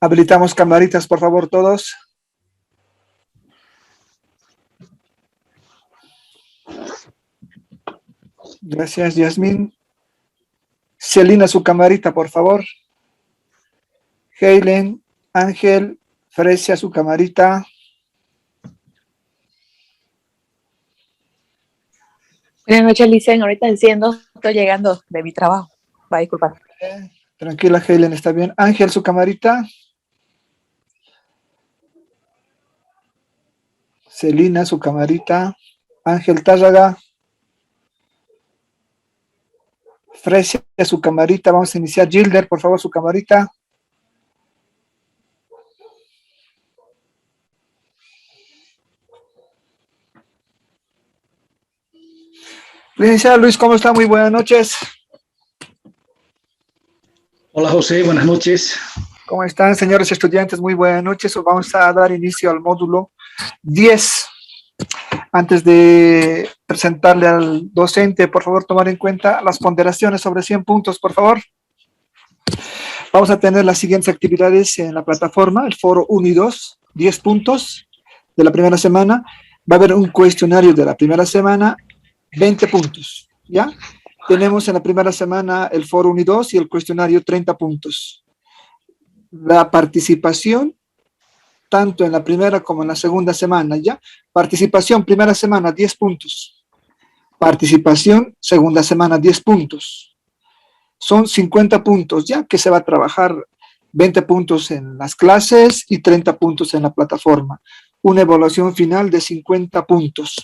Habilitamos camaritas, por favor, todos. Gracias, Yasmín. Celina, su camarita, por favor. Heilen, Ángel, Fresia, su camarita. Buenas noches, Licen. Ahorita enciendo, estoy llegando de mi trabajo. Va a disculpar. Tranquila, Heilen, está bien. Ángel, su camarita. Celina, su camarita. Ángel Tárraga. Fresia, su camarita. Vamos a iniciar. Gilder, por favor, su camarita. Licenciado Luis, ¿cómo está? Muy buenas noches. Hola, José, buenas noches. ¿Cómo están, señores estudiantes? Muy buenas noches. Vamos a dar inicio al módulo 10. Antes de presentarle al docente, por favor, tomar en cuenta las ponderaciones sobre 100 puntos, por favor. Vamos a tener las siguientes actividades en la plataforma, el foro 1 y 2, 10 puntos de la primera semana. Va a haber un cuestionario de la primera semana, 20 puntos, ¿ya? Tenemos en la primera semana el foro 1 y 2 y el cuestionario 30 puntos. La participación, tanto en la primera como en la segunda semana, ¿ya? Participación, primera semana, 10 puntos. Participación, segunda semana, 10 puntos. Son 50 puntos, ¿ya? Que se va a trabajar 20 puntos en las clases y 30 puntos en la plataforma. Una evaluación final de 50 puntos.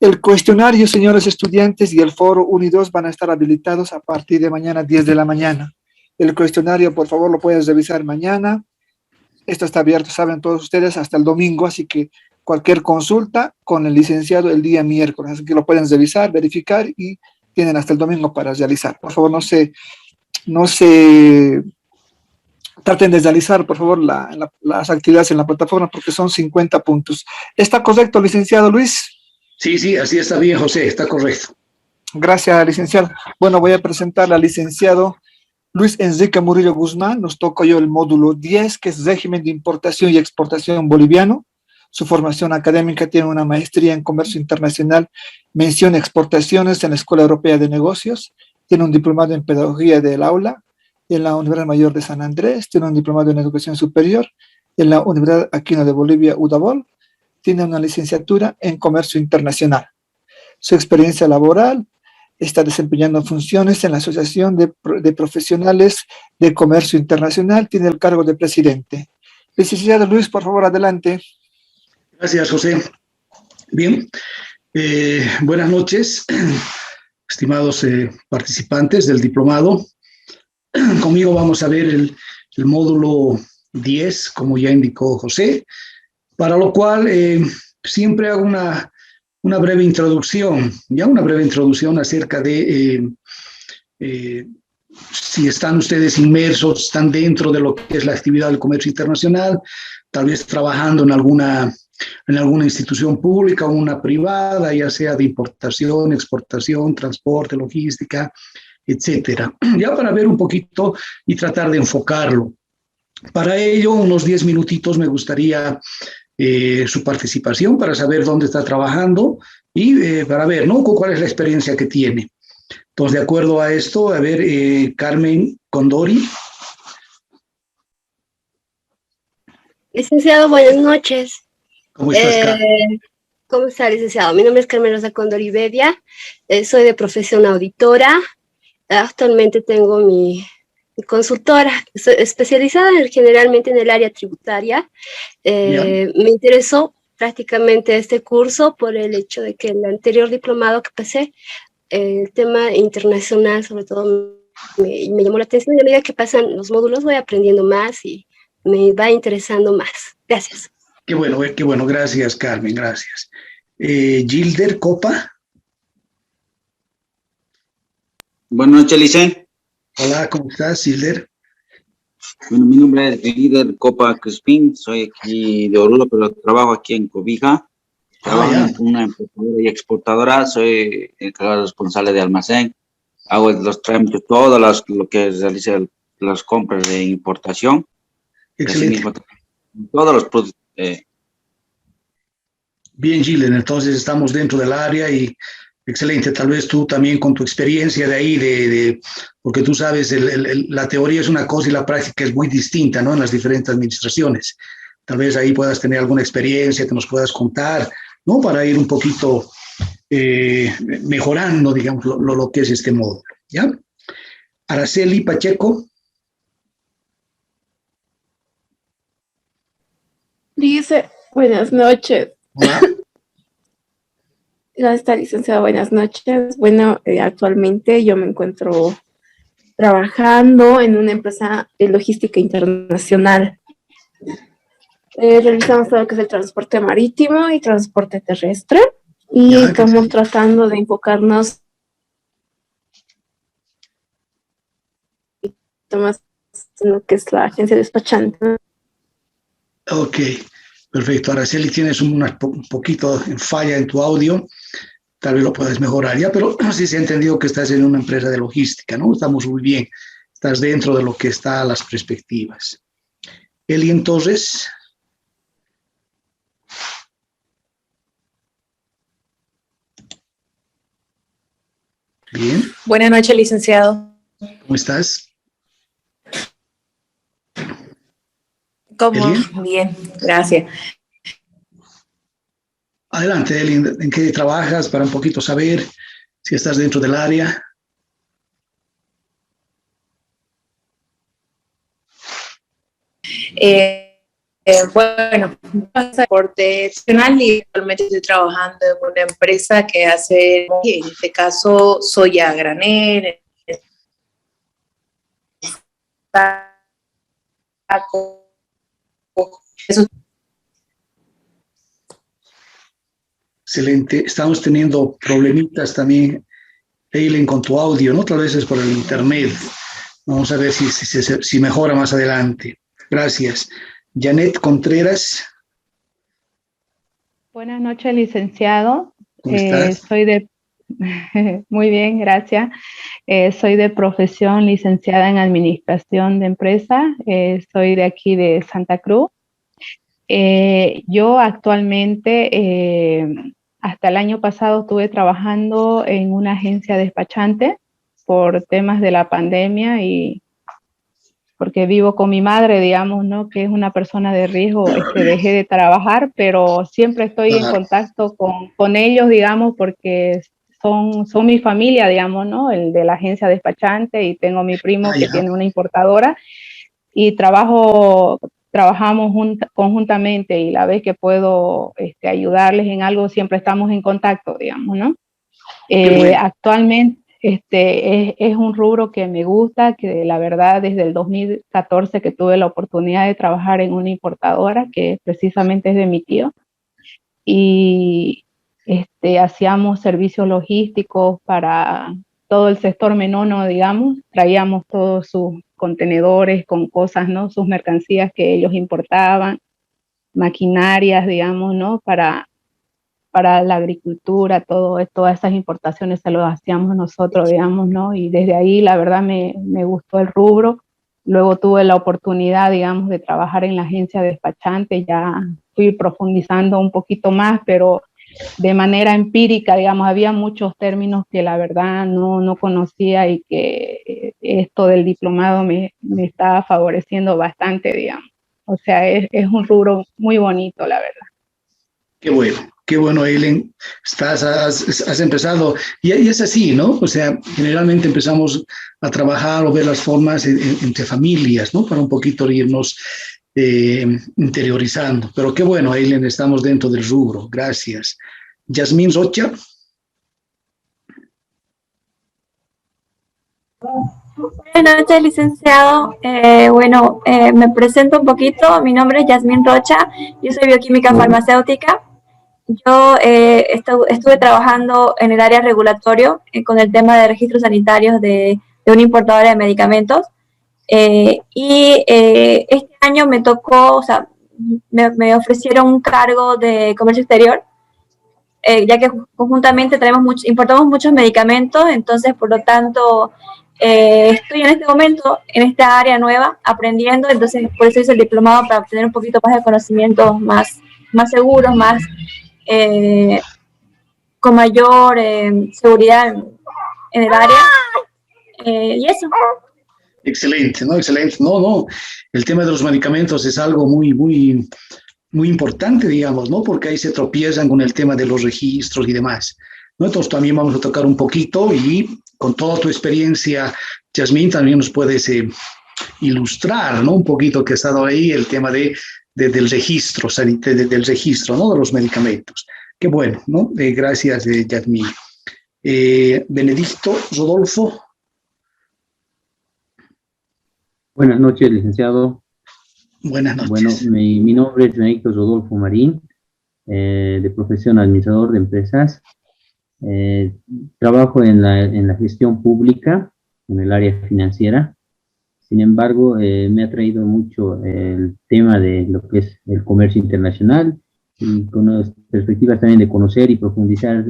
El cuestionario, señores estudiantes, y el foro 1 y 2 van a estar habilitados a partir de mañana, 10 de la mañana. El cuestionario, por favor, lo puedes revisar mañana. Esto está abierto, saben todos ustedes, hasta el domingo, así que cualquier consulta con el licenciado el día miércoles, así que lo pueden revisar, verificar y tienen hasta el domingo para realizar. Por favor, no se traten de realizar, por favor, las actividades en la plataforma porque son 50 puntos. ¿Está correcto, licenciado Luis? Sí, así está bien, José, está correcto. Gracias, licenciado. Bueno, voy a presentar al licenciado Luis Enrique Murillo Guzmán. Nos toca yo el módulo 10, que es régimen de importación y exportación boliviano. Su formación académica tiene una maestría en comercio internacional, mención exportaciones en la Escuela Europea de Negocios. Tiene un diplomado en pedagogía del aula en la Universidad Mayor de San Andrés. Tiene un diplomado en educación superior en la Universidad Aquino de Bolivia, UDABOL. Tiene una licenciatura en comercio internacional. Su experiencia laboral: está desempeñando funciones en la Asociación de Profesionales de Comercio Internacional. Tiene el cargo de presidente. Licenciado Luis, por favor, adelante. Gracias, José. Bien, buenas noches, estimados participantes del diplomado. Conmigo vamos a ver el módulo 10, como ya indicó José, para lo cual siempre hago una breve introducción, acerca de si están ustedes inmersos, están dentro de lo que es la actividad del comercio internacional, tal vez trabajando en alguna institución pública o una privada, ya sea de importación, exportación, transporte, logística, etcétera. Ya para ver un poquito y tratar de enfocarlo. Para ello, unos 10 minutitos me gustaría su participación para saber dónde está trabajando y para ver, ¿no?, cuál es la experiencia que tiene. Entonces, de acuerdo a esto, a ver, Carmen Condori. Licenciado, buenas noches. ¿Cómo estás, Carmen? ¿Cómo está, licenciado? Mi nombre es Carmen Rosa Condori Bedia, soy de profesión auditora. Actualmente tengo mi consultora, soy especializada generalmente en el área tributaria. Me interesó prácticamente este curso por el hecho de que el anterior diplomado que pasé, el tema internacional sobre todo me llamó la atención, y a medida que pasan los módulos voy aprendiendo más y me va interesando más. Gracias. Qué bueno, gracias, Carmen, gracias. Gilder Copa. Buenas noches, Licen. Hola, ¿cómo estás, Gilder? Bueno, mi nombre es Gilder Copa Crispín, soy aquí de Oruro, pero trabajo aquí en Cobija. Trabajo en una importadora y exportadora, soy el encargado responsable de almacén. Hago los trámites, todo lo que realiza las compras de importación. Excelente. Asimismo, todos los productos. Bien, Gillen, entonces estamos dentro del área y excelente. Tal vez tú también con tu experiencia de ahí, porque tú sabes, la teoría es una cosa y la práctica es muy distinta, ¿no? En las diferentes administraciones. Tal vez ahí puedas tener alguna experiencia que nos puedas contar, ¿no? Para ir un poquito mejorando, digamos, lo que es este módulo, ¿ya? Araceli Pacheco. Dice, buenas noches. Hola. Está licenciada, buenas noches. Bueno, actualmente yo me encuentro trabajando en una empresa de logística internacional. Realizamos todo lo que es el transporte marítimo y transporte terrestre y Ya, estamos tratando de enfocarnos más en lo que es la agencia despachante. Ok, perfecto. Araceli, tienes un poquito en falla en tu audio. Tal vez lo puedes mejorar ya, pero sí se ha entendido que estás en una empresa de logística, ¿no? Estamos muy bien. Estás dentro de lo que está las perspectivas. Elien Torres. Bien. Buenas noches, licenciado. ¿Cómo estás? ¿Cómo? Elien. Bien, gracias. Adelante, Elien. ¿En qué trabajas? Para un poquito saber si estás dentro del área. Bueno, transporte nacional y actualmente estoy trabajando en una empresa que hace, en este caso, soya a granel, taco, eso. Excelente. Estamos teniendo problemitas también, Eileen, con tu audio, ¿no? Tal vez es por el internet. Vamos a ver si mejora más adelante. Gracias. Janet Contreras. Buenas noches, licenciado. ¿Cómo estás? Soy de muy bien, gracias. Soy de profesión licenciada en administración de empresa. Soy de aquí de Santa Cruz. Yo actualmente, hasta el año pasado, estuve trabajando en una agencia despachante por temas de la pandemia y porque vivo con mi madre, digamos, ¿no? Que es una persona de riesgo, dejé de trabajar, pero siempre estoy en contacto con ellos, digamos, porque son mi familia, digamos, ¿no? El de la agencia despachante y tengo mi primo que tiene una importadora y trabajamos conjuntamente y la vez que puedo ayudarles en algo, siempre estamos en contacto, digamos, ¿no? Actualmente es un rubro que me gusta, que la verdad desde el 2014 que tuve la oportunidad de trabajar en una importadora que precisamente es de mi tío y hacíamos servicios logísticos para todo el sector menono, digamos, traíamos todos sus contenedores con cosas, ¿no? Sus mercancías que ellos importaban, maquinarias, digamos, ¿no? Para la agricultura, todas esas importaciones se lo hacíamos nosotros, digamos, ¿no? Y desde ahí, la verdad, me gustó el rubro. Luego tuve la oportunidad, digamos, de trabajar en la agencia despachante, ya fui profundizando un poquito más, pero de manera empírica, digamos, había muchos términos que la verdad no conocía y que esto del diplomado me estaba favoreciendo bastante, digamos. O sea, es un rubro muy bonito, la verdad. Qué bueno, Eileen. Has empezado, y es así, ¿no? O sea, generalmente empezamos a trabajar o ver las formas entre familias, ¿no? Para un poquito irnos interiorizando. Pero qué bueno, Eileen, estamos dentro del rubro. Gracias. Yasmín Rocha. Buenas noches, licenciado. Me presento un poquito. Mi nombre es Yasmín Rocha. Yo soy bioquímica farmacéutica. Yo estuve trabajando en el área regulatorio con el tema de registros sanitarios de una importadora de medicamentos. Este año me tocó, o sea, me ofrecieron un cargo de comercio exterior, ya que conjuntamente importamos muchos medicamentos, entonces, por lo tanto, estoy en este momento en esta área nueva, aprendiendo, entonces por eso hice el diplomado para obtener un poquito más de conocimientos más seguros, con mayor seguridad en el área. Y eso. Excelente, ¿no? Excelente. No. El tema de los medicamentos es algo muy importante, digamos, ¿no? Porque ahí se tropiezan con el tema de los registros y demás, ¿no? Entonces también vamos a tocar un poquito y con toda tu experiencia, Yasmín, también nos puedes ilustrar, ¿no? Un poquito que ha estado ahí el tema del registro, del registro, ¿no? De los medicamentos. Qué bueno, ¿no? Gracias, Yasmín. Benedicto, Rodolfo. Buenas noches, licenciado. Buenas noches. Bueno, mi nombre es Benedicto Rodolfo Marín, de profesión administrador de empresas. Trabajo en la gestión pública, en el área financiera. Sin embargo, me ha traído mucho el tema de lo que es el comercio internacional y con las perspectivas también de conocer y profundizar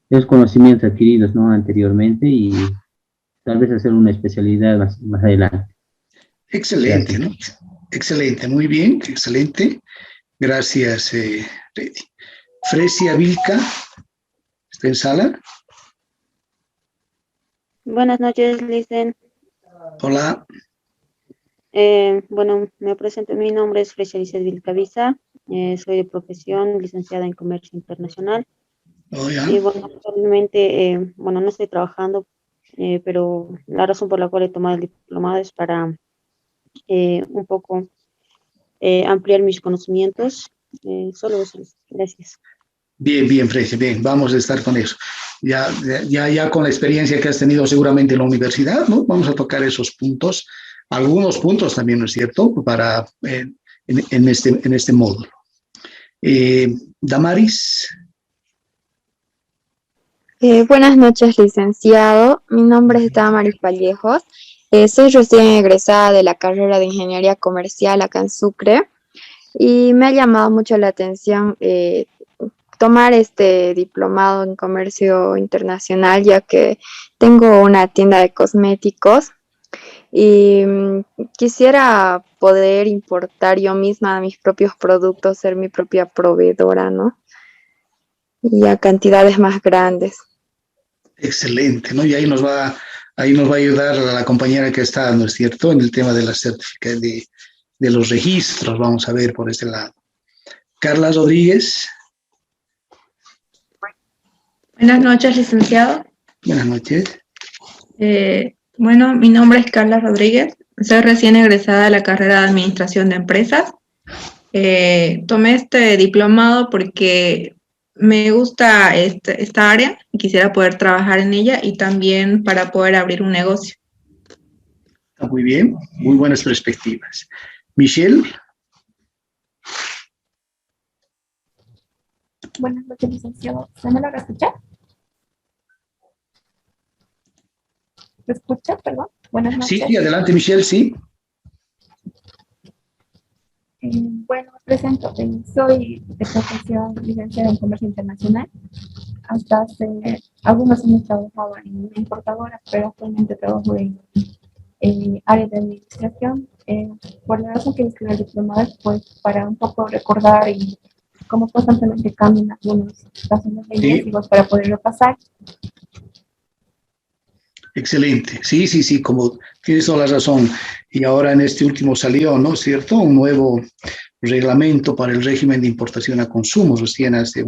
los conocimientos adquiridos, ¿no?, anteriormente, y tal vez hacer una especialidad más adelante. Excelente, ¿no? Excelente, muy bien, excelente. Gracias, Reddy. Fresia Vilca, ¿está en sala? Buenas noches, Licen. Hola. Bueno, me presento. Mi nombre es Fresia Lizeth Vilcaviza. Soy de profesión licenciada en Comercio Internacional. Oh, ya. Y bueno, actualmente, no estoy trabajando, pero la razón por la cual he tomado el diplomado es para un poco ampliar mis conocimientos. Solo eso. Gracias. Bien, Fresia, bien, vamos a estar con eso. Ya con la experiencia que has tenido seguramente en la universidad, ¿no? Vamos a tocar esos puntos, algunos puntos también, ¿no es cierto?, para en este módulo. Damaris. Buenas noches, licenciado. Mi nombre es Damaris Vallejos. Soy recién egresada de la carrera de Ingeniería Comercial acá en Sucre y me ha llamado mucho la atención tomar este diplomado en Comercio Internacional, ya que tengo una tienda de cosméticos y quisiera poder importar yo misma mis propios productos, ser mi propia proveedora, ¿no? Y a cantidades más grandes. Excelente, ¿no? Y ahí nos va a ayudar la compañera que está, ¿no es cierto?, en el tema de la certificación de los registros. Vamos a ver por ese lado. Carla Rodríguez. Buenas noches, licenciado. Buenas noches. Bueno, mi nombre es Carla Rodríguez. Soy recién egresada de la carrera de Administración de Empresas. Tomé este diplomado porque me gusta esta área y quisiera poder trabajar en ella y también para poder abrir un negocio. Está muy bien, muy buenas perspectivas. Michelle. Buenas noches, licenciado. ¿Se me logra escuchar? ¿Se escucha? Perdón. Buenas noches. Sí, adelante, Michelle, sí. Bueno, me presento. Soy de profesión licenciada en Comercio Internacional. Hasta hace algunos años trabajaba en una importadora, pero actualmente trabajo en área de administración. Por la razón que escribí el diplomado, pues para un poco recordar y cómo constantemente cambian algunos casos legislativos para poder repasar. Excelente, sí, como tienes toda la razón. Y ahora en este último salió, ¿no es cierto?, un nuevo reglamento para el régimen de importación a consumo, recién hace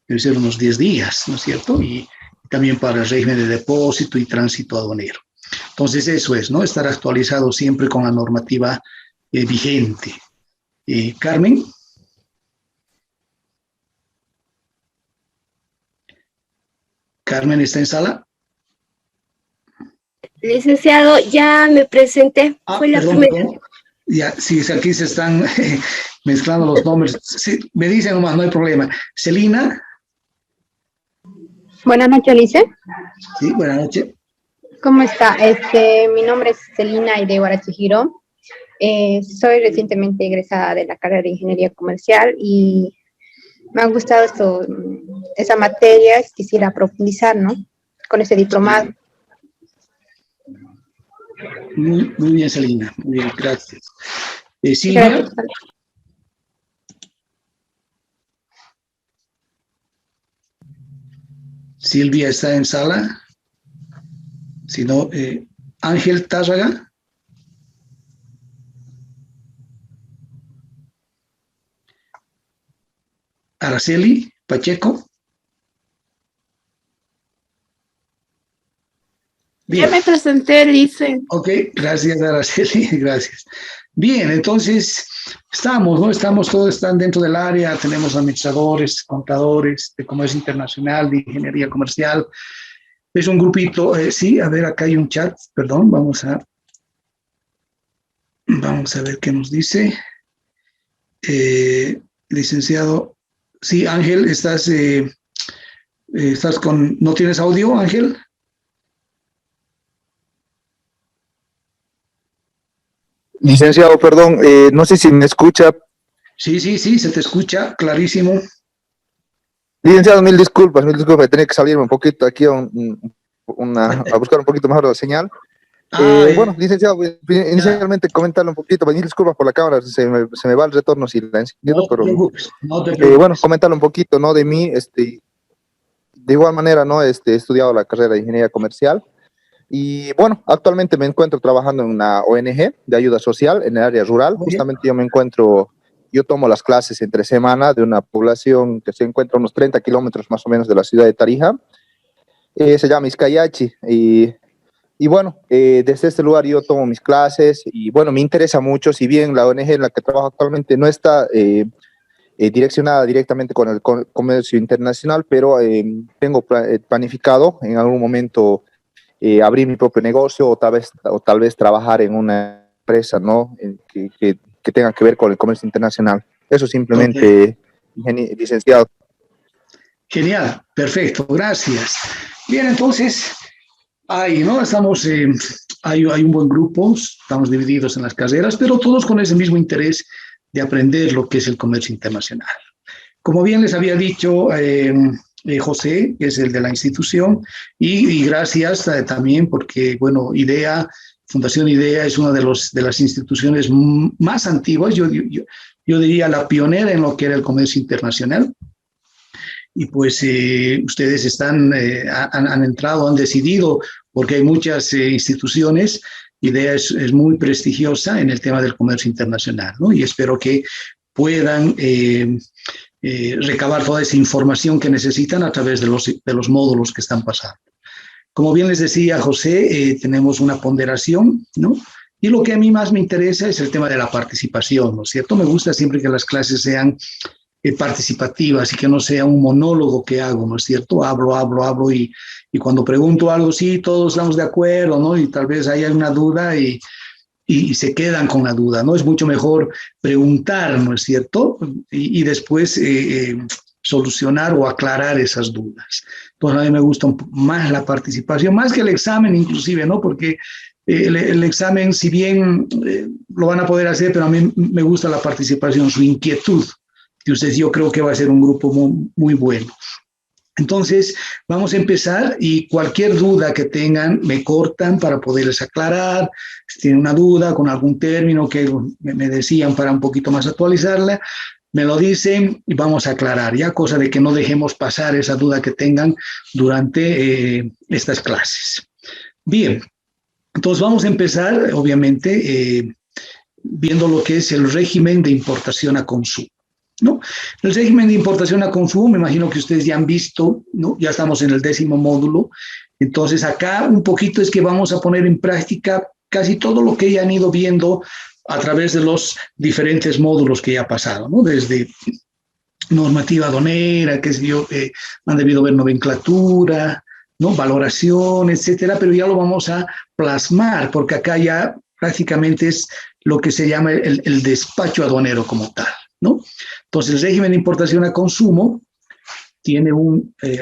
debe ser unos 10 días, ¿no es cierto?, y también para el régimen de depósito y tránsito aduanero. Entonces eso es, ¿no?, estar actualizado siempre con la normativa vigente. Carmen. Carmen, ¿está en sala? Licenciado, ya me presenté. Fue la primera. Ya, sí, aquí se están mezclando los nombres. Sí, me dicen nomás, no hay problema. Celina. Buenas noches, Lice. Sí, buenas noches. ¿Cómo está? Mi nombre es Celina Ide Guarachihiro. Soy recientemente egresada de la carrera de Ingeniería Comercial y me ha gustado esa materia. Quisiera profundizar, ¿no?, con ese diplomado. Muy bien, Celina. Muy bien, gracias. Silvia. Silvia está en sala. Si no, Ángel Tárraga. Araceli Pacheco. Bien. Ya me presenté, dice. Ok, gracias, Araceli, gracias. Bien, entonces estamos, ¿no? Todos están dentro del área, tenemos administradores, contadores de comercio internacional, de ingeniería comercial. Es un grupito, sí, a ver, acá hay un chat, perdón, vamos a ver qué nos dice. Licenciado, sí, Ángel, estás con, ¿no tienes audio, Ángel? Licenciado, perdón, no sé si me escucha. Sí, se te escucha clarísimo. Licenciado, mil disculpas, tenía que salirme un poquito aquí a buscar un poquito mejor la señal. Bueno, licenciado, inicialmente comentarle un poquito, mil disculpas por la cámara, se me va el retorno si la enciendo, pero bueno, comentarle un poquito, ¿no? De mí, de igual manera, ¿no? He estudiado la carrera de Ingeniería Comercial. Y bueno, actualmente me encuentro trabajando en una ONG de ayuda social en el área rural. Justamente yo tomo las clases entre semana de una población que se encuentra a unos 30 kilómetros más o menos de la ciudad de Tarija. Se llama Izcayachi. Y bueno, desde este lugar yo tomo mis clases y bueno, me interesa mucho, si bien la ONG en la que trabajo actualmente no está direccionada directamente con el comercio internacional, pero tengo planificado en algún momento abrir mi propio negocio o tal vez trabajar en una empresa, ¿no? Que tenga que ver con el comercio internacional. Eso simplemente, licenciado. Genial, perfecto, gracias. Bien, entonces, ahí, ¿no? Estamos, hay un buen grupo, estamos divididos en las carreras, pero todos con ese mismo interés de aprender lo que es el comercio internacional. Como bien les había dicho, José, que es el de la institución, y gracias también porque, bueno, Fundación IDEA es una de las instituciones más antiguas, yo diría la pionera en lo que era el comercio internacional. Y pues ustedes han entrado, han decidido, porque hay muchas instituciones, IDEA es muy prestigiosa en el tema del comercio internacional, ¿no? Y espero que puedan recabar toda esa información que necesitan a través de los módulos que están pasando. Como bien les decía José, tenemos una ponderación, ¿no? Y lo que a mí más me interesa es el tema de la participación, ¿no es cierto? Me gusta siempre que las clases sean participativas y que no sea un monólogo que hago, ¿no es cierto? Hablo y cuando pregunto algo, sí, todos estamos de acuerdo, ¿no? Y tal vez haya una duda y se quedan con la duda, ¿no? Es mucho mejor preguntar, ¿no es cierto? Y después solucionar o aclarar esas dudas. Entonces a mí me gusta más la participación, más que el examen inclusive, ¿no? Porque el examen, si bien lo van a poder hacer, pero a mí me gusta la participación, su inquietud, que ustedes, yo creo que va a ser un grupo muy bueno. Entonces, vamos a empezar y cualquier duda que tengan, me cortan para poderles aclarar. Si tienen una duda con algún término que me decían para un poquito más actualizarla, me lo dicen y vamos a aclarar, ya, cosa de que no dejemos pasar esa duda que tengan durante estas clases. Bien, entonces vamos a empezar, obviamente, viendo lo que es el régimen de importación a consumo, ¿no? El régimen de importación a consumo, me imagino que ustedes ya han visto, ¿no? Ya estamos en el 10º módulo. Entonces acá un poquito es que vamos a poner en práctica casi todo lo que ya han ido viendo a través de los diferentes módulos que ya ha pasado, ¿no? Desde normativa aduanera, que han debido ver nomenclatura, ¿no? Valoración, etcétera, pero ya lo vamos a plasmar, porque acá ya prácticamente es lo que se llama el despacho aduanero como tal, ¿no? Entonces, el régimen de importación a consumo tiene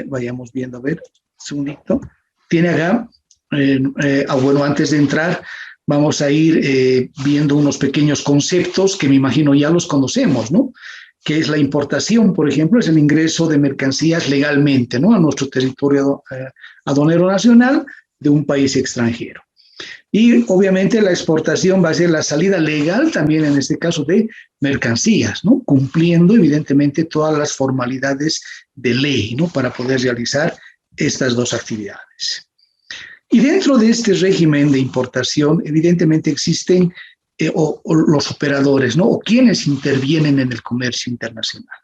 vayamos viendo, a ver, un segundito, tiene acá, bueno, antes de entrar, vamos a ir viendo unos pequeños conceptos que me imagino ya los conocemos, ¿no? Que es la importación, por ejemplo, es el ingreso de mercancías legalmente, ¿no? A nuestro territorio aduanero nacional de un país extranjero. Y obviamente la exportación va a ser la salida legal también en este caso de mercancías, ¿no? Cumpliendo evidentemente todas las formalidades de ley, ¿no? Para poder realizar estas dos actividades. Y dentro de este régimen de importación, evidentemente existen o los operadores, ¿no? O quienes intervienen en el comercio internacional.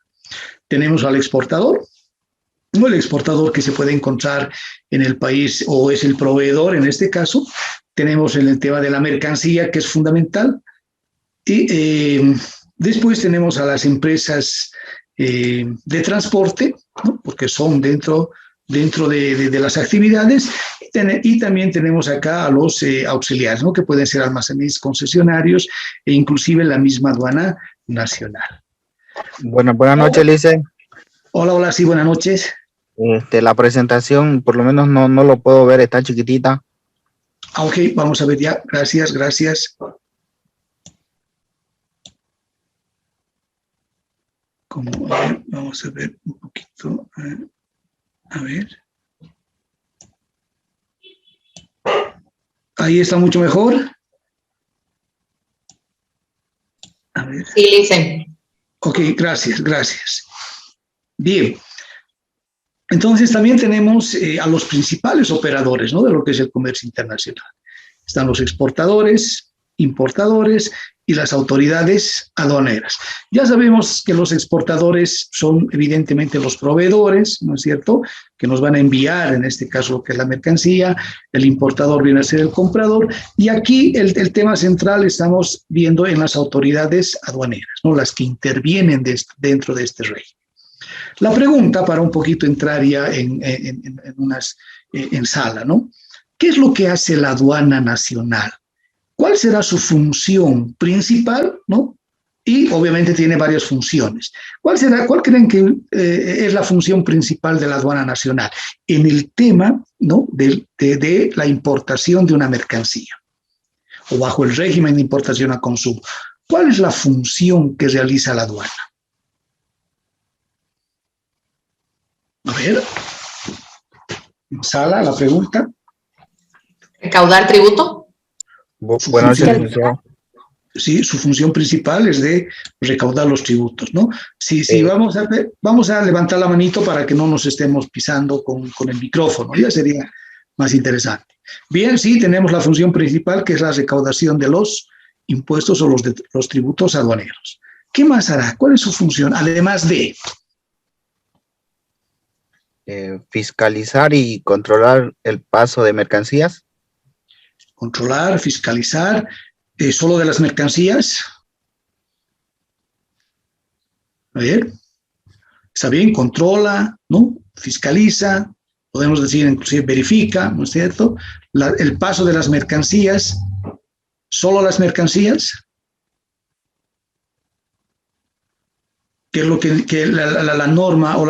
Tenemos al exportador, ¿no? El exportador que se puede encontrar en el país o es el proveedor en este caso. Tenemos el tema de la mercancía, que es fundamental. Y después tenemos a las empresas de transporte, ¿no? Porque son dentro de las actividades. Y también tenemos acá a los auxiliares, ¿no? Que pueden ser almacenes concesionarios e inclusive la misma aduana nacional. Buenas noches, Lice. Hola, sí, buenas noches. La presentación, por lo menos no lo puedo ver, está chiquitita. Ok, vamos a ver ya. Gracias. Vamos a ver un poquito. A ver. Ahí está mucho mejor. A ver. Sí, Lice. Ok, gracias. Bien. Entonces también tenemos a los principales operadores, ¿no? De lo que es el comercio internacional. Están los exportadores, importadores y las autoridades aduaneras. Ya sabemos que los exportadores son evidentemente los proveedores, ¿no es cierto?, que nos van a enviar, en este caso, lo que es la mercancía. El importador viene a ser el comprador. Y aquí el tema central estamos viendo en las autoridades aduaneras, ¿no? Las que intervienen dentro de este régimen. La pregunta, para un poquito entrar ya en sala, ¿no? ¿Qué es lo que hace la aduana nacional? ¿Cuál será su función principal, ¿no? Y obviamente tiene varias funciones. ¿Cuál creen que es la función principal de la aduana nacional en el tema, ¿no? de la importación de una mercancía o bajo el régimen de importación a consumo? ¿Cuál es la función que realiza la aduana? A ver, en sala, la pregunta. ¿Recaudar tributo? Bueno, sí, su función principal es de recaudar los tributos, ¿no? Sí, vamos a levantar la manito para que no nos estemos pisando con el micrófono, ya sería más interesante. Bien, sí, tenemos la función principal, que es la recaudación de los impuestos o los tributos aduaneros. ¿Qué más hará? ¿Cuál es su función? Además de fiscalizar y controlar el paso de mercancías. Controlar, fiscalizar, solo de las mercancías. A ver, está bien, controla, ¿no? Fiscaliza, podemos decir inclusive verifica, ¿no es cierto? El paso de las mercancías, solo las mercancías. Que es lo que la norma o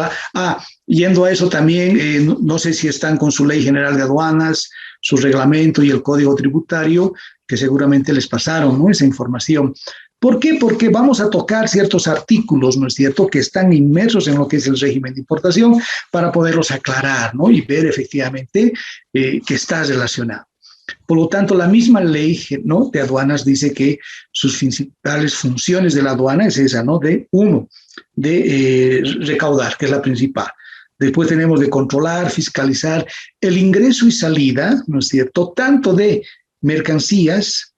yendo a eso también, no sé si están con su Ley General de Aduanas, su reglamento y el Código Tributario, que seguramente les pasaron, ¿no? Esa información. ¿Por qué? Porque vamos a tocar ciertos artículos, ¿no es cierto?, que están inmersos en lo que es el régimen de importación para poderlos aclarar, ¿no? Y ver efectivamente que está relacionado. Por lo tanto, la misma ley, ¿no?, de aduanas dice que sus principales funciones de la aduana es esa, ¿no? De recaudar, que es la principal. Después tenemos de controlar, fiscalizar el ingreso y salida, ¿no es cierto?, tanto de mercancías,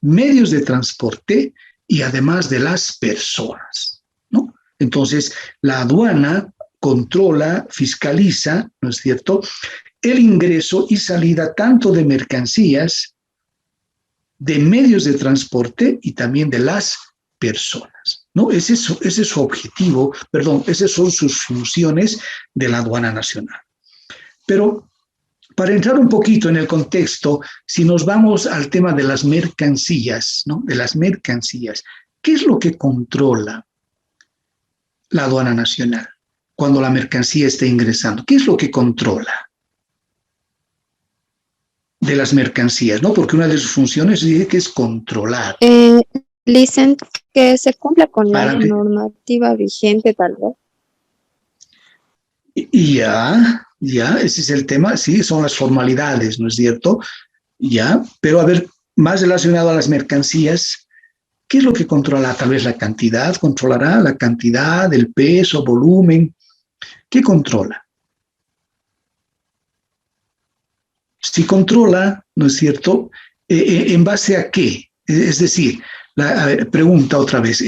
medios de transporte y además de las personas, ¿no? Entonces, la aduana controla, fiscaliza, ¿no es cierto?, el ingreso y salida tanto de mercancías, de medios de transporte y también de las personas, ¿no? Ese es su objetivo, esas son sus funciones de la aduana nacional. Pero para entrar un poquito en el contexto, si nos vamos al tema de las mercancías, ¿no? De las mercancías, ¿qué es lo que controla la aduana nacional cuando la mercancía está ingresando? ¿Qué es lo que controla de las mercancías, ¿no? Porque una de sus funciones dice que es controlar. Dicen que se cumpla con la normativa vigente, tal vez. Y ya, ese es el tema, sí, son las formalidades, ¿no es cierto? Ya, pero a ver, más relacionado a las mercancías, ¿qué es lo que controla? Tal vez la cantidad, controlará la cantidad, el peso, volumen. ¿Qué controla? Si controla, ¿no es cierto? ¿En base a qué? Es decir, a ver, pregunta otra vez.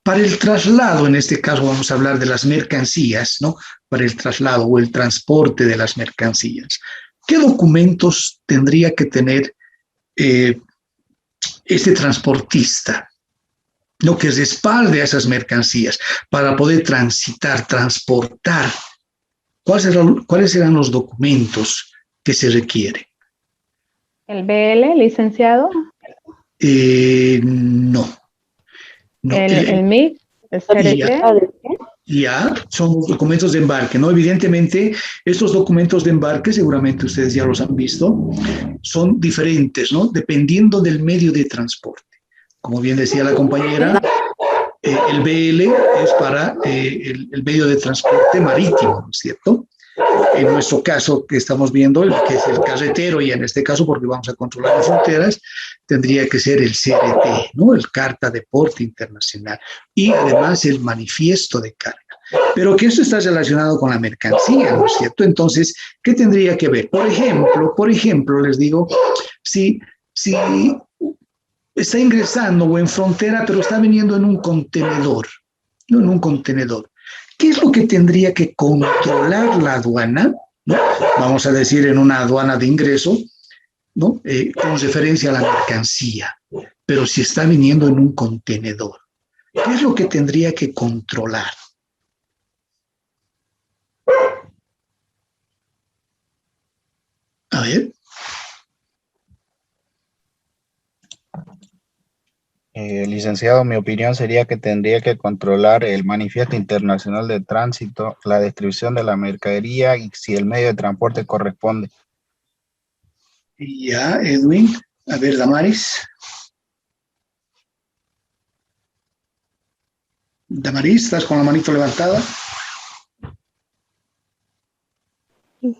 Para el traslado, en este caso vamos a hablar de las mercancías, ¿no? Para el traslado o el transporte de las mercancías. ¿Qué documentos tendría que tener este transportista, ¿no? Que respalde a esas mercancías para poder transitar, transportar? ¿Cuáles serán los documentos que se requieren? ¿El BL, licenciado? No. ¿El MIC? ¿El CRT? Ya, son documentos de embarque, ¿no? Evidentemente, estos documentos de embarque, seguramente ustedes ya los han visto, son diferentes, ¿no? Dependiendo del medio de transporte. Como bien decía la compañera, el BL es para el medio de transporte marítimo, ¿no es cierto? En nuestro caso, que estamos viendo, que es el carretero, y en este caso, porque vamos a controlar las fronteras, tendría que ser el CRT, ¿no? El Carta de Porte Internacional, y además el manifiesto de carga. Pero que esto está relacionado con la mercancía, ¿no es cierto? Entonces, ¿qué tendría que ver? Por ejemplo, les digo, si está ingresando o en frontera, pero está viniendo en un contenedor, no en un contenedor. ¿Qué es lo que tendría que controlar la aduana? ¿No? Vamos a decir en una aduana de ingreso, ¿no? Con referencia a la mercancía, pero si está viniendo en un contenedor, ¿qué es lo que tendría que controlar? A ver. Licenciado, mi opinión sería que tendría que controlar el manifiesto internacional de tránsito, la distribución de la mercadería y si el medio de transporte corresponde. Ya, Edwin. A ver, Damaris. Damaris, ¿estás con la manito levantada?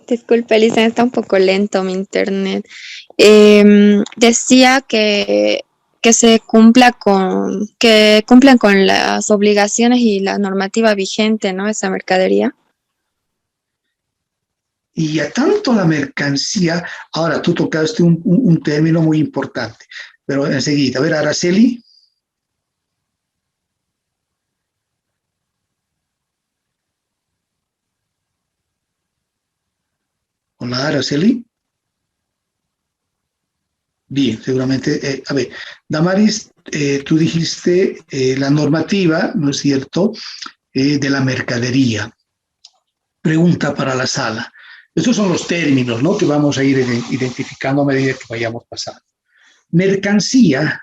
Disculpe, licenciado, está un poco lento mi internet. Decía que cumplan con las obligaciones y la normativa vigente, ¿no? Esa mercadería. Y a tanto la mercancía, ahora tú tocaste un término muy importante, pero enseguida, a ver, Araceli. Hola, Araceli. Bien, seguramente. A ver, Damaris, tú dijiste la normativa, ¿no es cierto?, de la mercadería. Pregunta para la sala. Estos son los términos, ¿no?, que vamos a ir identificando a medida que vayamos pasando. Mercancía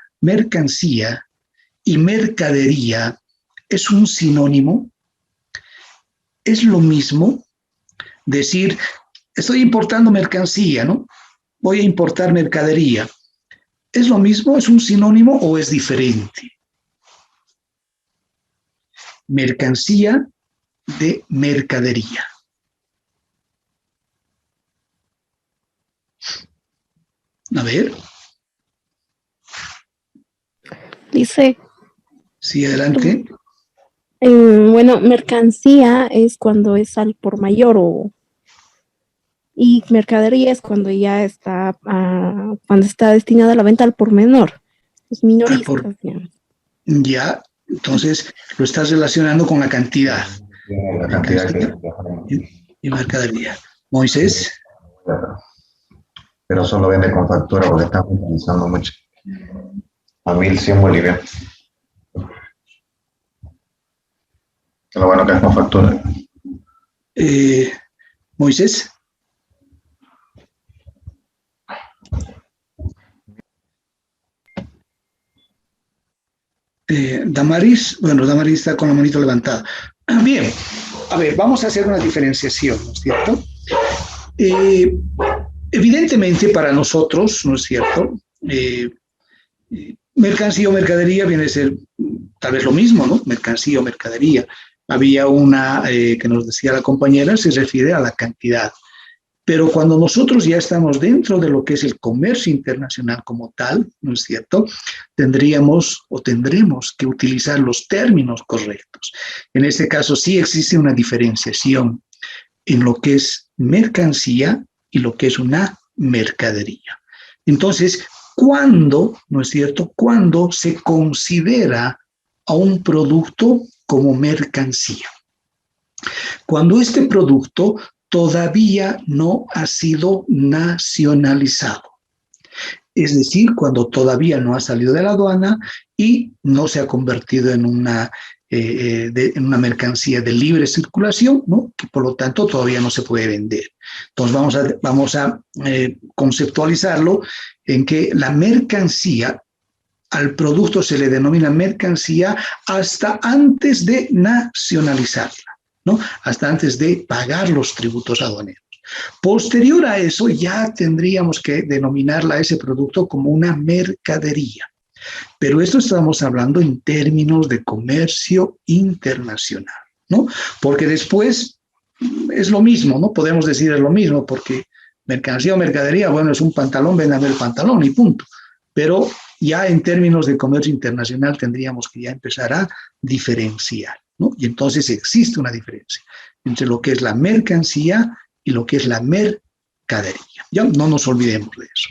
y mercadería es un sinónimo. Es lo mismo decir, estoy importando mercancía, ¿no? Voy a importar mercadería. ¿Es lo mismo? ¿Es un sinónimo o es diferente? Mercancía de mercadería. A ver. Dice. Sí, adelante. Bueno, mercancía es cuando es al por mayor y mercadería es cuando ya está, cuando está destinada a la venta al por menor. Es minorista. Ya, entonces lo estás relacionando con la cantidad. La cantidad y mercadería. Moisés. Pero solo vende con factura porque están utilizando mucho. A 1.100 bolivianos. Lo bueno que es con factura. Moisés. Damaris, bueno, Damaris está con la manito levantada. Bien, a ver, vamos a hacer una diferenciación, ¿no es cierto? Evidentemente para nosotros, ¿no es cierto? Mercancía o mercadería viene a ser tal vez lo mismo, ¿no? Mercancía o mercadería. Había una que nos decía la compañera, se refiere a la cantidad. Pero cuando nosotros ya estamos dentro de lo que es el comercio internacional como tal, ¿no es cierto? Tendremos que utilizar los términos correctos. En este caso sí existe una diferenciación en lo que es mercancía y lo que es una mercadería. Entonces, ¿cuándo, no es cierto? ¿Cuándo se considera a un producto como mercancía? Cuando este producto todavía no ha sido nacionalizado. Es decir, cuando todavía no ha salido de la aduana y no se ha convertido en una mercancía de libre circulación, ¿no? Que por lo tanto todavía no se puede vender. Entonces vamos a conceptualizarlo en que la mercancía, al producto se le denomina mercancía hasta antes de nacionalizarla, ¿no? Hasta antes de pagar los tributos aduaneros. Posterior a eso, ya tendríamos que denominarla a ese producto como una mercadería. Pero esto estamos hablando en términos de comercio internacional, ¿no? Porque después es lo mismo, ¿no? Podemos decir es lo mismo, porque mercancía o mercadería, bueno, es un pantalón, véndame el pantalón y punto. Pero ya en términos de comercio internacional tendríamos que ya empezar a diferenciar, ¿no? Y entonces existe una diferencia entre lo que es la mercancía y lo que es la mercadería. Ya no nos olvidemos de eso.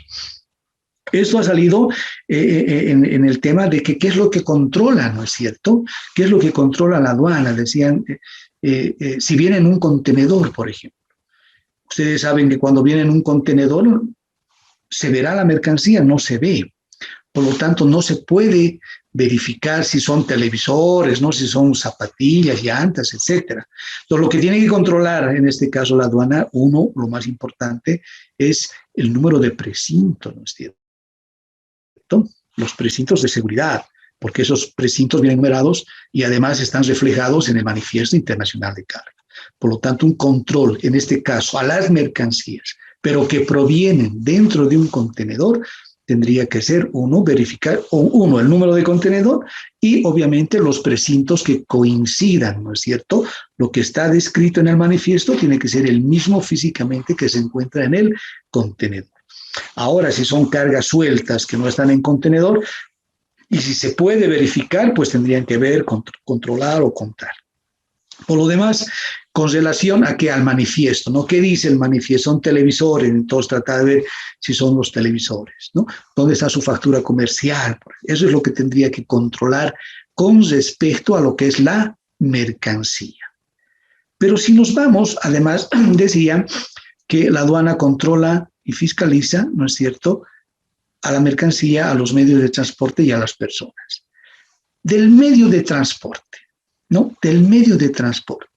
Esto ha salido en el tema de que qué es lo que controla, ¿no es cierto? ¿Qué es lo que controla la aduana? Decían, si viene en un contenedor, por ejemplo. Ustedes saben que cuando viene en un contenedor, ¿se verá la mercancía? No se ve. Por lo tanto, no se puede verificar si son televisores, ¿no? Si son zapatillas, llantas, etcétera. Entonces, lo que tiene que controlar, en este caso la aduana, lo más importante, es el número de precintos, ¿no es cierto? Los precintos de seguridad, porque esos precintos vienen numerados y además están reflejados en el Manifiesto Internacional de Carga. Por lo tanto, un control, en este caso, a las mercancías, pero que provienen dentro de un contenedor, tendría que ser verificar el número de contenedor y obviamente los precintos que coincidan, ¿no es cierto? Lo que está descrito en el manifiesto tiene que ser el mismo físicamente que se encuentra en el contenedor. Ahora, si son cargas sueltas que no están en contenedor, y si se puede verificar, pues tendrían que ver, controlar o contar. Por lo demás, con relación a al manifiesto, ¿no? ¿Qué dice el manifiesto? Son televisores, entonces trata de ver si son los televisores, ¿no? ¿Dónde está su factura comercial? Eso es lo que tendría que controlar con respecto a lo que es la mercancía. Pero si nos vamos, además, decían que la aduana controla y fiscaliza, ¿no es cierto?, a la mercancía, a los medios de transporte y a las personas. Del medio de transporte, ¿no? Del medio de transporte,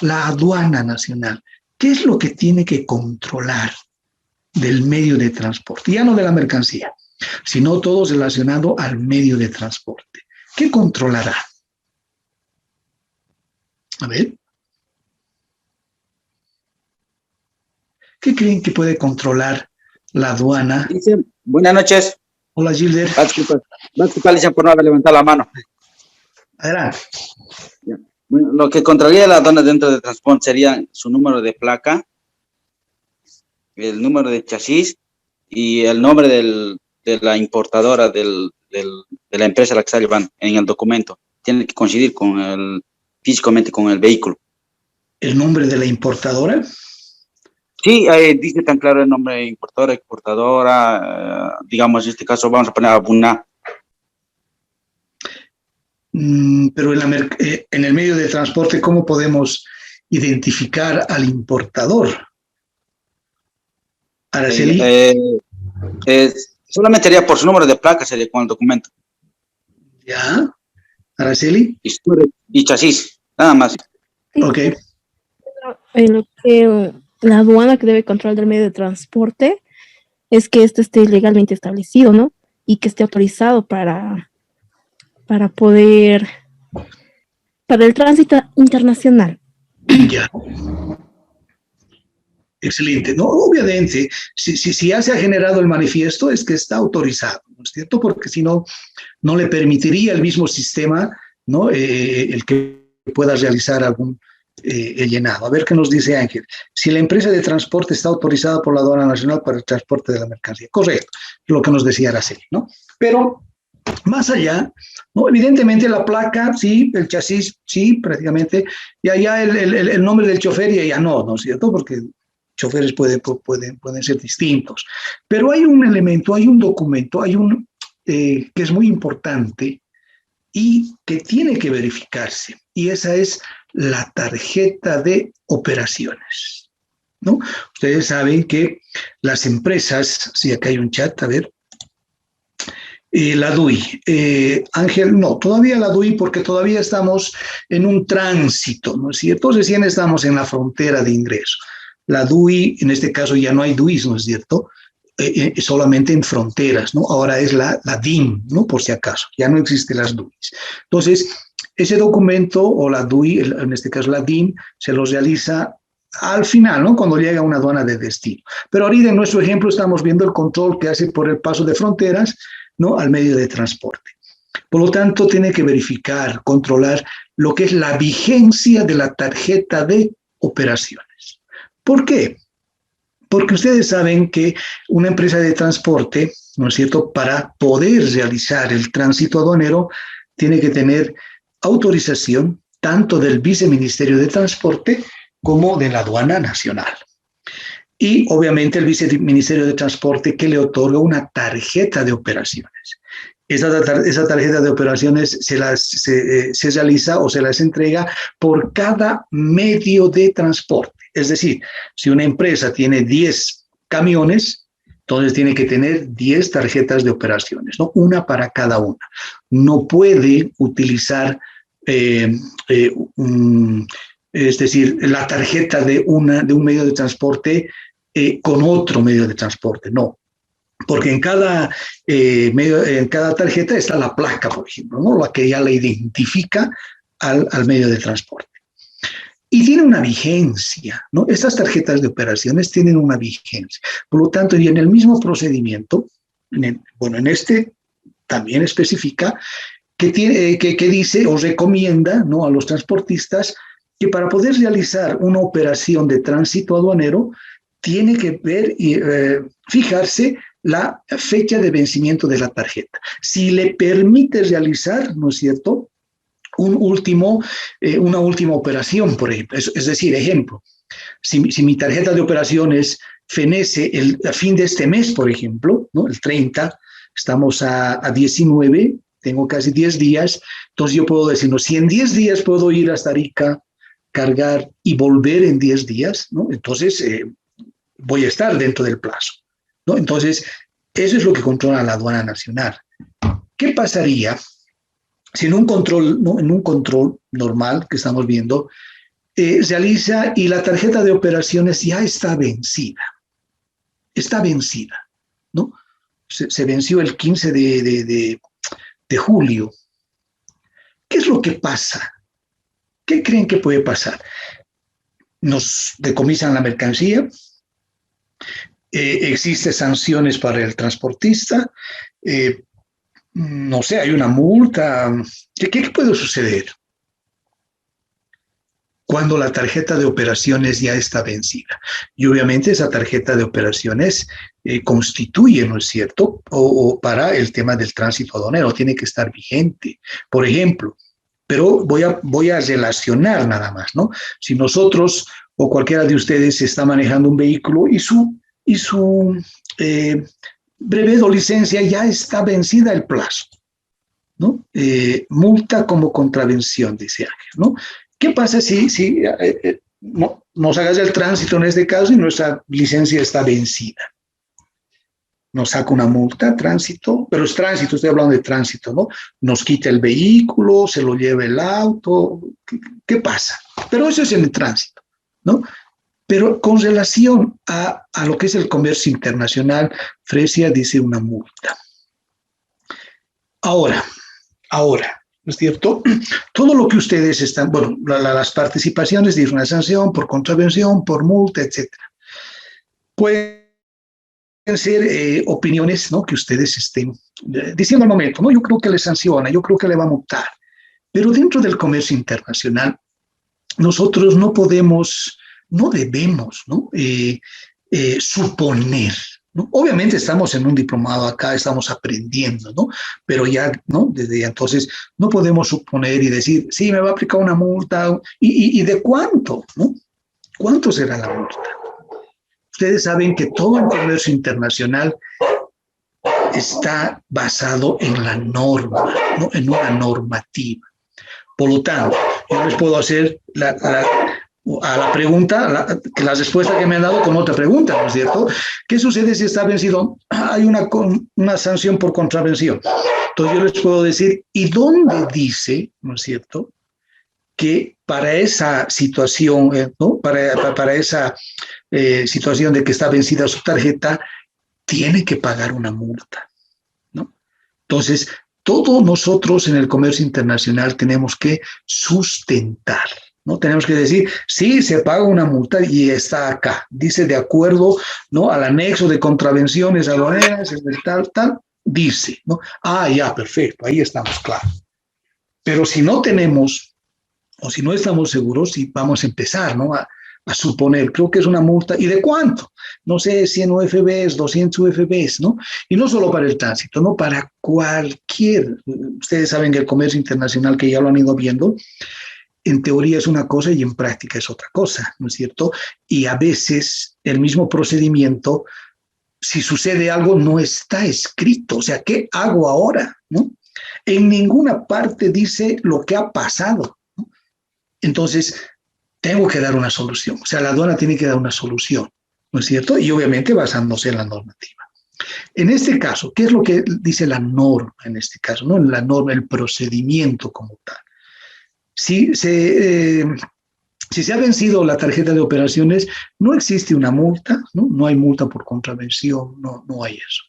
la aduana nacional, ¿qué es lo que tiene que controlar del medio de transporte? Ya no de la mercancía, sino todo relacionado al medio de transporte. ¿Qué controlará? A ver. ¿Qué creen que puede controlar la aduana? Buenas noches. Hola, Gilder. Disculpa por no haber levantado la mano. Adelante. Bueno, lo que controlaría la aduana dentro del transporte sería su número de placa, el número de chasis y el nombre de la importadora de la empresa a la que está llevando en el documento. Tiene que coincidir físicamente con el vehículo. ¿El nombre de la importadora? Sí, dice tan claro el nombre de importadora, exportadora, digamos, en este caso vamos a poner Abuna. Pero en el medio de transporte, ¿cómo podemos identificar al importador? Araceli. Solamente sería por su número de placa, sería con el documento. ¿Ya? Araceli. Y chasis, nada más. Ok. Lo que la aduana que debe controlar del medio de transporte es que esto esté legalmente establecido, ¿no? Y que esté autorizado para el tránsito internacional. Ya. Excelente. No, obviamente, si ya se ha generado el manifiesto, es que está autorizado, ¿no es cierto? Porque si no, no le permitiría el mismo sistema, ¿no? El que pueda realizar he llenado. A ver qué nos dice Ángel. Si la empresa de transporte está autorizada por la aduana nacional para el transporte de la mercancía. Correcto, lo que nos decía Araceli, ¿no? Pero más allá, ¿no? Evidentemente la placa, sí, el chasis, sí, prácticamente, y allá el nombre del chofer y allá no, ¿no es cierto? Porque choferes pueden ser distintos. Pero hay un elemento, hay un documento, que es muy importante y que tiene que verificarse, y esa es la tarjeta de operaciones, ¿no? Ustedes saben que las empresas, sí, acá hay un chat, a ver, la DUI. Ángel, no, todavía la DUI porque todavía estamos en un tránsito, ¿no es cierto? Recién estamos en la frontera de ingreso. La DUI, en este caso ya no hay DUIs, ¿no es cierto? Solamente en fronteras, ¿no? Ahora es la DIM, ¿no? Por si acaso, ya no existen las DUIs. Entonces, ese documento o la DUI, en este caso la DIM, se los realiza al final, ¿no? Cuando llega a una aduana de destino. Pero ahorita en nuestro ejemplo estamos viendo el control que hace por el paso de fronteras, ¿no? Al medio de transporte. Por lo tanto, tiene que verificar, controlar lo que es la vigencia de la tarjeta de operaciones. ¿Por qué? Porque ustedes saben que una empresa de transporte, ¿no es cierto?, para poder realizar el tránsito aduanero, tiene que tener autorización tanto del Viceministerio de Transporte como de la Aduana Nacional. Y obviamente el Viceministerio de Transporte que le otorga una tarjeta de operaciones. Esa tarjeta de operaciones se realiza o se las entrega por cada medio de transporte. Es decir, si una empresa tiene 10 camiones, entonces tiene que tener 10 tarjetas de operaciones, ¿no? Una para cada una. No puede utilizar, es decir, la tarjeta de un medio de transporte con otro medio de transporte, no. Porque en cada tarjeta está la placa, por ejemplo, ¿no? La que ya la identifica al medio de transporte. Y tiene una vigencia, ¿no? Estas tarjetas de operaciones tienen una vigencia. Por lo tanto, y en el mismo procedimiento, en este también especifica que dice o recomienda, ¿no?, a los transportistas que para poder realizar una operación de tránsito aduanero tiene que ver y fijarse la fecha de vencimiento de la tarjeta. Si le permite realizar, ¿no es cierto?, una última operación, por ejemplo. Es decir, ejemplo, si mi tarjeta de operaciones fenece a fin de este mes, por ejemplo, ¿no?, el 30, estamos a 19, tengo casi 10 días, entonces yo puedo decir, no, si en 10 días puedo ir hasta Arica, cargar y volver en 10 días, ¿no?, entonces voy a estar dentro del plazo, ¿no? Entonces, eso es lo que controla la aduana nacional. ¿Qué pasaría si en un control normal que estamos viendo, realiza y la tarjeta de operaciones ya está vencida? Está vencida, ¿no? Se venció el 15 de julio. ¿Qué es lo que pasa? ¿Qué creen que puede pasar? Nos decomisan la mercancía, existen sanciones para el transportista, no sé, hay una multa. ¿Qué puede suceder cuando la tarjeta de operaciones ya está vencida? Y obviamente esa tarjeta de operaciones constituye, ¿no es cierto?, o para el tema del tránsito aduanero, tiene que estar vigente. Por ejemplo, pero voy a relacionar nada más, ¿no? Si nosotros o cualquiera de ustedes está manejando un vehículo y su brevet o licencia ya está vencida el plazo, ¿no? Multa como contravención, dice Ángel, ¿no? ¿Qué pasa si nos hagas el tránsito en este caso y nuestra licencia está vencida? Nos saca una multa, tránsito, pero es tránsito, estoy hablando de tránsito, ¿no? Nos quita el vehículo, se lo lleva el auto, ¿qué pasa? Pero eso es en el tránsito, ¿no? Pero con relación a lo que es el comercio internacional, Fresia dice una multa. Ahora, ¿no es cierto? Todo lo que ustedes están, bueno, las participaciones de una sanción por contravención, por multa, etc. Pueden ser opiniones, ¿no?, que ustedes estén diciendo al momento, ¿no? Yo creo que le sanciona, yo creo que le va a multar. Pero dentro del comercio internacional nosotros no podemos, no debemos, ¿no? Suponer, ¿no? Obviamente estamos en un diplomado acá, estamos aprendiendo, ¿no? Pero ya, ¿no? Desde entonces no podemos suponer y decir, sí, me va a aplicar una multa, ¿y de cuánto, ¿no? ¿Cuánto será la multa? Ustedes saben que todo el comercio internacional está basado en la norma, ¿no? En una normativa. Por lo tanto, yo les puedo hacer a la pregunta, la respuesta que me han dado con otra pregunta, ¿no es cierto? ¿Qué sucede si está vencido? Hay una sanción por contravención. Entonces yo les puedo decir, ¿y dónde dice, no es cierto, que para esa situación, ¿no? para esa situación de que está vencida su tarjeta, tiene que pagar una multa, ¿no? Entonces, todos nosotros en el comercio internacional tenemos que sustentar, ¿no? Tenemos que decir, sí, se paga una multa y está acá. Dice de acuerdo, ¿no? Al anexo de contravenciones aduaneras, tal, dice, ¿no? Ah, ya, perfecto, ahí estamos claros. Pero si no tenemos, o si no estamos seguros, si vamos a empezar, ¿no? A suponer, creo que es una multa, ¿y de cuánto? No sé, 100 UFBs, 200 UFBs, ¿no? Y no solo para el tránsito, ¿no? Para cualquier, ustedes saben que el comercio internacional, que ya lo han ido viendo, en teoría es una cosa y en práctica es otra cosa, ¿no es cierto? Y a veces el mismo procedimiento, si sucede algo, no está escrito. O sea, ¿qué hago ahora? ¿No? En ninguna parte dice lo que ha pasado, ¿no? Entonces, tengo que dar una solución. O sea, la aduana tiene que dar una solución, ¿no es cierto? Y obviamente basándose en la normativa. En este caso, ¿qué es lo que dice la norma en este caso? ¿No? La norma, el procedimiento como tal. Si se ha vencido la tarjeta de operaciones, no existe una multa, ¿no? No hay multa por contravención, no hay eso.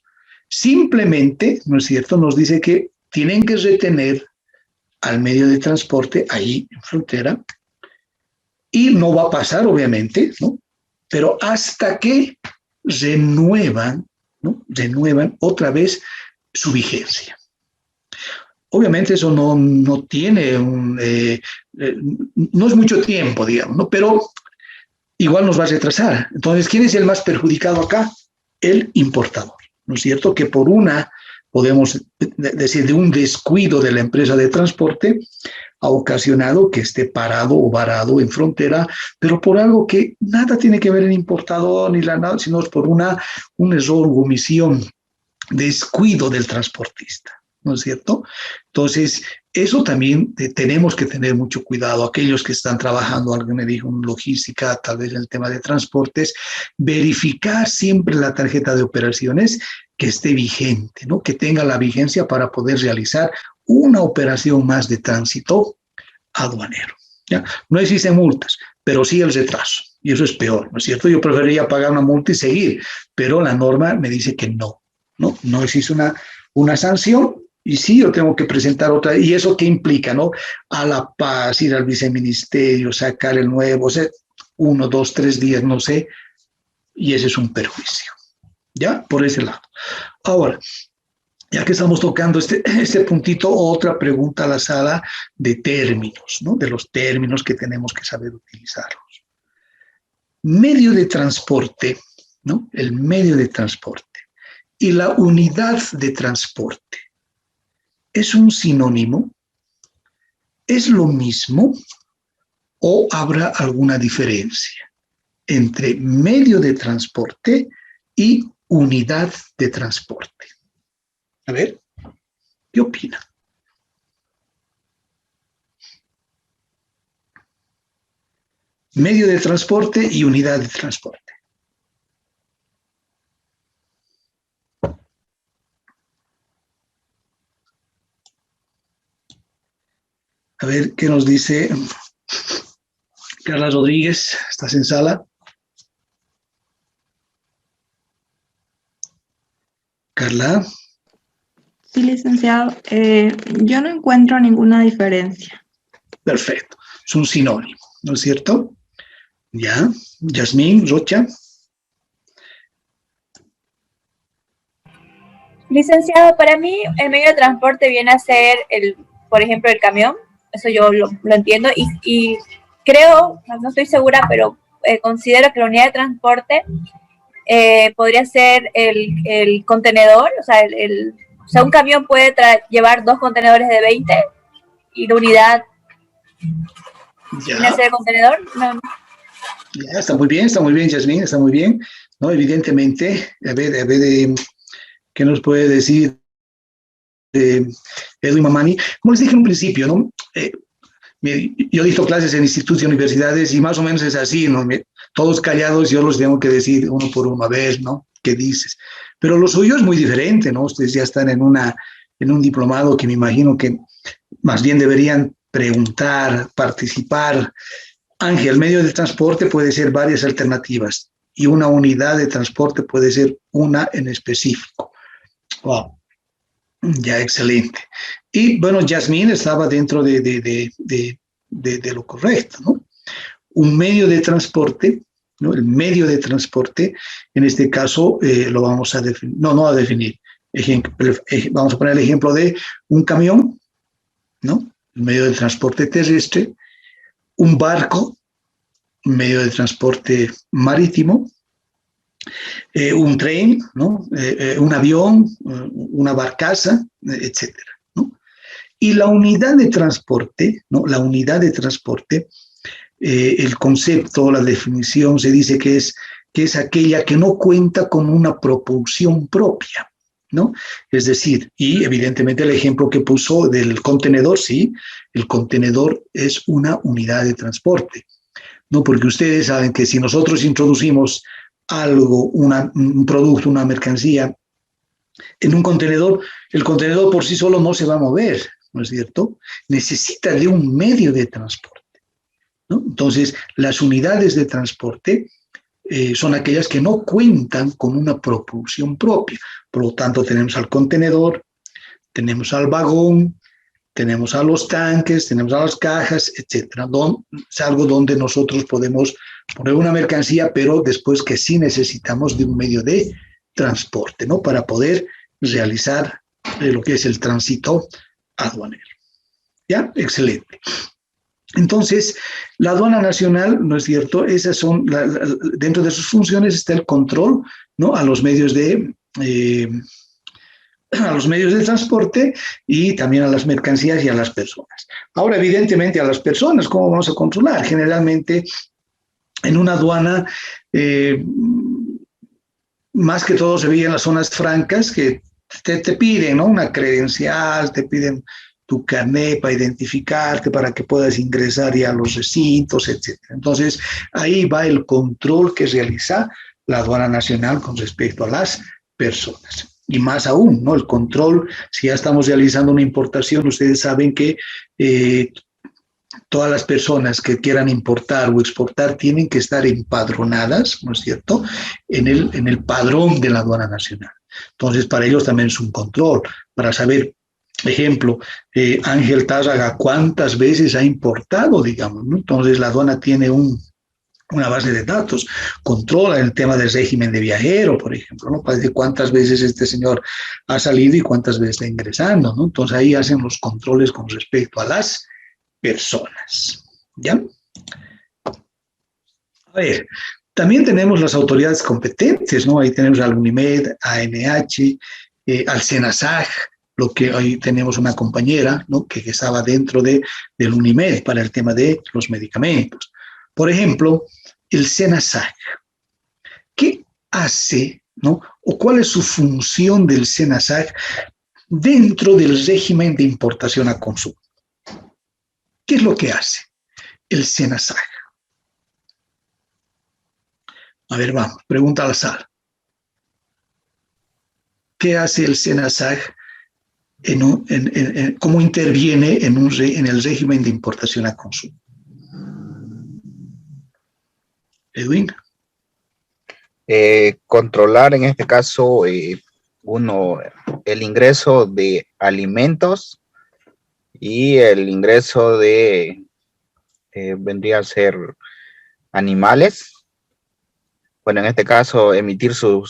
Simplemente, ¿no es cierto?, nos dice que tienen que retener al medio de transporte ahí en frontera y no va a pasar, obviamente, ¿no? Pero hasta que renuevan, ¿no? Renuevan otra vez su vigencia. Obviamente eso no tiene no es mucho tiempo, digamos, ¿no? Pero igual nos va a retrasar. Entonces, ¿quién es el más perjudicado acá? El importador, ¿no es cierto? Que por podemos decir, de un descuido de la empresa de transporte, ha ocasionado que esté parado o varado en frontera, pero por algo que nada tiene que ver el importador ni nada, sino por un error, omisión, descuido del transportista, ¿no es cierto? Entonces, eso también tenemos que tener mucho cuidado. Aquellos que están trabajando, alguien me dijo, en logística, tal vez en el tema de transportes, verificar siempre la tarjeta de operaciones que esté vigente, ¿no? Que tenga la vigencia para poder realizar una operación más de tránsito aduanero, ¿ya? No existen multas, pero sí el retraso, y eso es peor, ¿no es cierto? Yo preferiría pagar una multa y seguir, pero la norma me dice que no existe una sanción, y sí, yo tengo que presentar otra. ¿Y eso qué implica, no? A La Paz, ir al viceministerio, sacar el nuevo, o sea, 1, 2, 3 días, no sé, y ese es un perjuicio, ¿ya? Por ese lado. Ahora, ya que estamos tocando este puntito, otra pregunta a la sala de términos, ¿no? De los términos que tenemos que saber utilizarlos. Medio de transporte, ¿no? El medio de transporte y la unidad de transporte. ¿Es un sinónimo? ¿Es lo mismo? ¿O habrá alguna diferencia entre medio de transporte y unidad de transporte? A ver, ¿qué opina? Medio de transporte y unidad de transporte. A ver, ¿qué nos dice Carla Rodríguez? ¿Estás en sala? Carla. Sí, licenciado. Yo no encuentro ninguna diferencia. Perfecto. Es un sinónimo, ¿no es cierto? Ya. Yasmín, Rocha. Licenciado, para mí el medio de transporte viene a ser, por ejemplo, el camión. Eso yo lo entiendo. Y creo, no estoy segura, pero considero que la unidad de transporte podría ser el contenedor, o sea, un camión puede llevar 2 contenedores de 20 y la unidad tiene ese contenedor. No. Ya, está muy bien, Yasmín, está muy bien. ¿No? Evidentemente, a ver, ¿qué nos puede decir Edwin Mamani? Como les dije en un principio, ¿no? Yo he visto clases en institutos y universidades y más o menos es así, ¿no? Todos callados, yo los tengo que decir uno por uno, a ver, ¿no? ¿Qué dices? Pero lo suyo es muy diferente, ¿no? Ustedes ya están en un diplomado que me imagino que más bien deberían preguntar, participar. Ángel, medio de transporte puede ser varias alternativas y una unidad de transporte puede ser una en específico. Wow, ya, excelente. Y bueno, Yasmín estaba dentro de lo correcto, ¿no? Un medio de transporte, ¿no? El medio de transporte, en este caso lo vamos a definir, no a definir, vamos a poner el ejemplo de un camión, ¿no? El medio de transporte terrestre, un barco, un medio de transporte marítimo, un tren, ¿no? Un avión, una barcaza, etcétera, ¿no? Y la unidad de transporte, ¿no? La unidad de transporte, el concepto, la definición se dice que es aquella que no cuenta con una propulsión propia, ¿no? Es decir, y evidentemente el ejemplo que puso del contenedor, sí, el contenedor es una unidad de transporte, ¿no? Porque ustedes saben que si nosotros introducimos algo, un producto, una mercancía en un contenedor, el contenedor por sí solo no se va a mover, ¿no es cierto? Necesita de un medio de transporte, ¿no? Entonces, las unidades de transporte son aquellas que no cuentan con una propulsión propia. Por lo tanto, tenemos al contenedor, tenemos al vagón, tenemos a los tanques, tenemos a las cajas, etcétera. Es algo donde nosotros podemos poner una mercancía, pero después que sí necesitamos de un medio de transporte, ¿no? Para poder realizar lo que es el tránsito aduanero. ¿Ya? Excelente. Entonces, la aduana nacional, ¿no es cierto? Esas son, dentro de sus funciones está el control, ¿no? A los medios de transporte y también a las mercancías y a las personas. Ahora, evidentemente, a las personas, ¿cómo vamos a controlar? Generalmente, en una aduana, más que todo se veía en las zonas francas que te piden, ¿no? Una credencial, te piden tu carnet para identificarte, para que puedas ingresar ya a los recintos, etc. Entonces, ahí va el control que realiza la aduana nacional con respecto a las personas. Y más aún, ¿no? El control, si ya estamos realizando una importación, ustedes saben que todas las personas que quieran importar o exportar tienen que estar empadronadas, ¿no es cierto?, en el padrón de la aduana nacional. Entonces, para ellos también es un control, para saber, ejemplo, Ángel Tárraga, ¿cuántas veces ha importado, digamos, ¿no? Entonces, la aduana tiene una base de datos, controla el tema del régimen de viajero, por ejemplo, ¿no? Para decir cuántas veces este señor ha salido y cuántas veces está ingresando, ¿no? Entonces, ahí hacen los controles con respecto a las personas, ¿ya? A ver, también tenemos las autoridades competentes, ¿no? Ahí tenemos al UNIMED, ANH, al SENASAG, lo que hoy tenemos una compañera, ¿no? que estaba dentro del UNIMED para el tema de los medicamentos. Por ejemplo, el SENASAG. ¿Qué hace, ¿no? o cuál es su función del SENASAG dentro del régimen de importación a consumo? ¿Qué es lo que hace el SENASAG? A ver, vamos, pregunta al SAR. ¿Qué hace el SENASAG? ¿Cómo interviene en el régimen de importación a consumo? Edwin. Controlar en este caso, el ingreso de alimentos y el ingreso de, vendría a ser animales. Bueno, en este caso, emitir su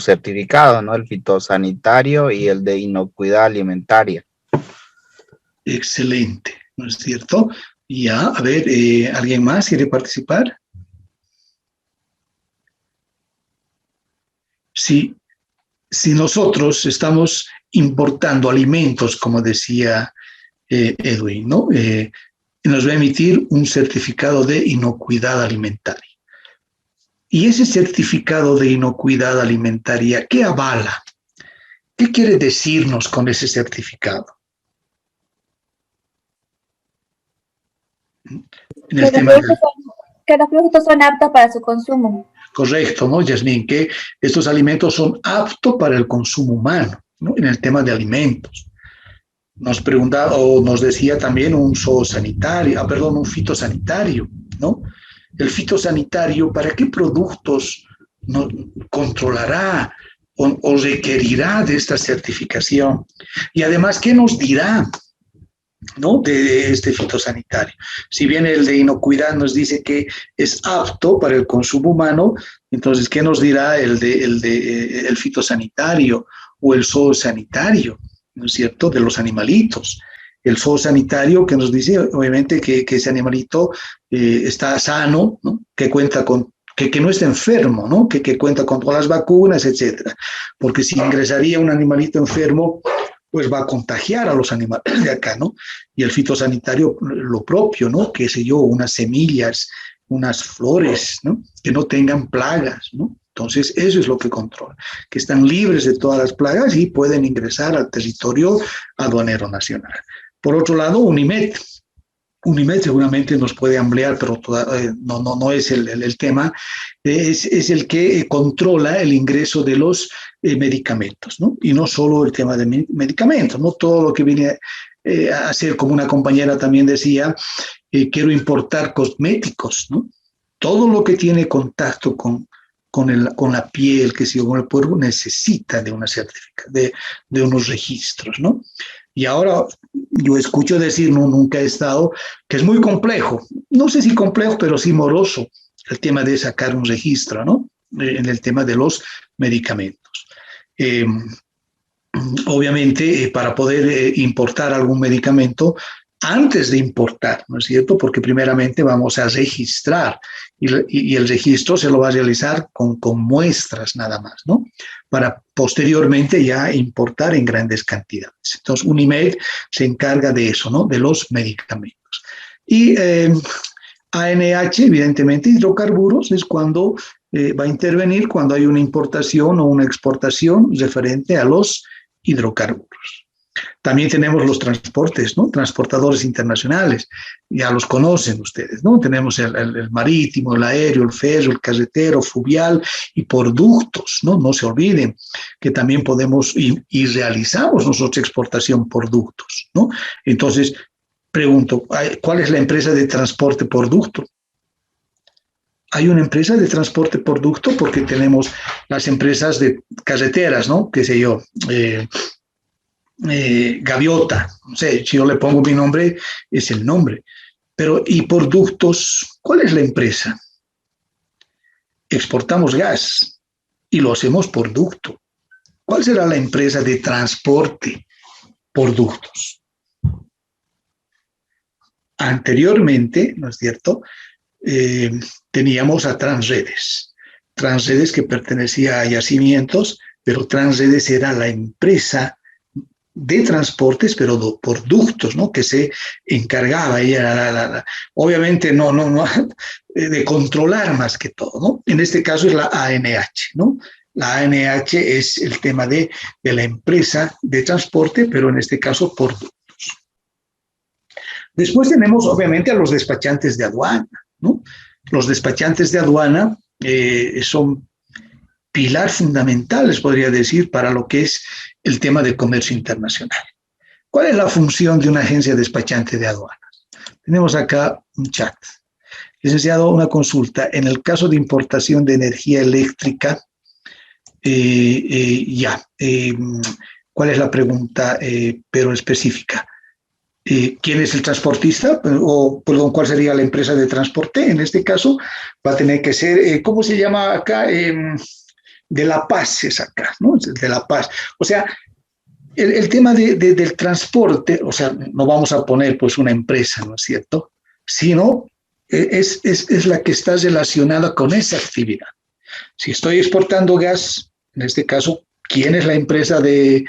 certificado, ¿no? El fitosanitario y el de inocuidad alimentaria. Excelente, ¿no es cierto? Ya, a ver, ¿alguien más quiere participar? Si nosotros estamos importando alimentos, como decía Edwin, ¿no? Nos va a emitir un certificado de inocuidad alimentaria. Y ese certificado de inocuidad alimentaria, ¿qué avala? ¿Qué quiere decirnos con ese certificado? En el tema que los productos son aptos para su consumo. Correcto, ¿no, Yasmín? Que estos alimentos son aptos para el consumo humano, ¿no? En el tema de alimentos. Nos preguntaba, o nos decía también un zoosanitario, un fitosanitario, ¿no? El fitosanitario, ¿para qué productos controlará o requerirá de esta certificación? Y además, ¿qué nos dirá, ¿no?, de este fitosanitario? Si bien el de inocuidad nos dice que es apto para el consumo humano, entonces, ¿qué nos dirá el fitosanitario o el zoosanitario, ¿no es cierto?, de los animalitos? El zoosanitario que nos dice, obviamente, que ese animalito está sano, ¿no?, que cuenta con que no está enfermo, ¿no?, que cuenta con todas las vacunas, etcétera. Porque si ingresaría un animalito enfermo, pues va a contagiar a los animales de acá, ¿no? Y el fitosanitario, lo propio, ¿no? Qué sé yo, unas semillas, unas flores, ¿no?, que no tengan plagas, ¿no? Entonces, eso es lo que controla, que están libres de todas las plagas y pueden ingresar al territorio aduanero nacional. Por otro lado, UNIMED seguramente nos puede ampliar, pero no es el tema, es el que controla el ingreso de los medicamentos, ¿no? Y no solo el tema de medicamentos, ¿no? Todo lo que viene a hacer, como una compañera también decía, quiero importar cosméticos, ¿no? Todo lo que tiene contacto con la piel, que si con el cuerpo, necesita de una certificación, de unos registros, ¿no? Y ahora yo escucho decir, nunca he estado, que es muy complejo, no sé si complejo, pero sí moroso, el tema de sacar un registro, ¿no? En el tema de los medicamentos. Obviamente, para poder importar algún medicamento, antes de importar, ¿no es cierto? Porque primeramente vamos a registrar y el registro se lo va a realizar con muestras nada más, ¿no? Para posteriormente ya importar en grandes cantidades. Entonces, UNIMED se encarga de eso, ¿no? De los medicamentos. Y ANH, evidentemente, hidrocarburos, es cuando va a intervenir cuando hay una importación o una exportación referente a los hidrocarburos. También tenemos los transportes, ¿no? Transportadores internacionales, ya los conocen ustedes, ¿no? Tenemos el marítimo, el aéreo, el ferro, el carretero, fluvial y por ductos, ¿no? No se olviden que también podemos y realizamos nosotros exportación por ductos, ¿no? Entonces, pregunto, ¿cuál es la empresa de transporte por ducto? Hay una empresa de transporte por ducto porque tenemos las empresas de carreteras, ¿no? Qué sé yo, Gaviota, no sé, si yo le pongo mi nombre, es el nombre. Pero, ¿y por ductos? ¿Cuál es la empresa? Exportamos gas y lo hacemos por ducto. ¿Cuál será la empresa de transporte por ductos? Anteriormente, ¿no es cierto?, teníamos a Transredes. Transredes que pertenecía a Yacimientos, pero Transredes era la empresa de transportes, pero por ductos, ¿no?, que se encargaba, ella era obviamente no de controlar más que todo, ¿no? En este caso es la ANH, ¿no? La ANH es el tema de la empresa de transporte, pero en este caso por ductos. Después tenemos obviamente a los despachantes de aduana, ¿no? Los despachantes de aduana son pilar fundamental, les podría decir, para lo que es el tema del comercio internacional. ¿Cuál es la función de una agencia despachante de aduanas? Tenemos acá un chat. Licenciado, una consulta. En el caso de importación de energía eléctrica, ¿cuál es la pregunta, pero específica? ¿Quién es el transportista? O, perdón, ¿cuál sería la empresa de transporte? En este caso va a tener que ser, ¿cómo se llama acá? De La Paz es acá, ¿no? De La Paz. O sea, el tema del transporte, o sea, no vamos a poner pues una empresa, ¿no es cierto?, sino es la que está relacionada con esa actividad. Si estoy exportando gas, en este caso, ¿quién es la empresa que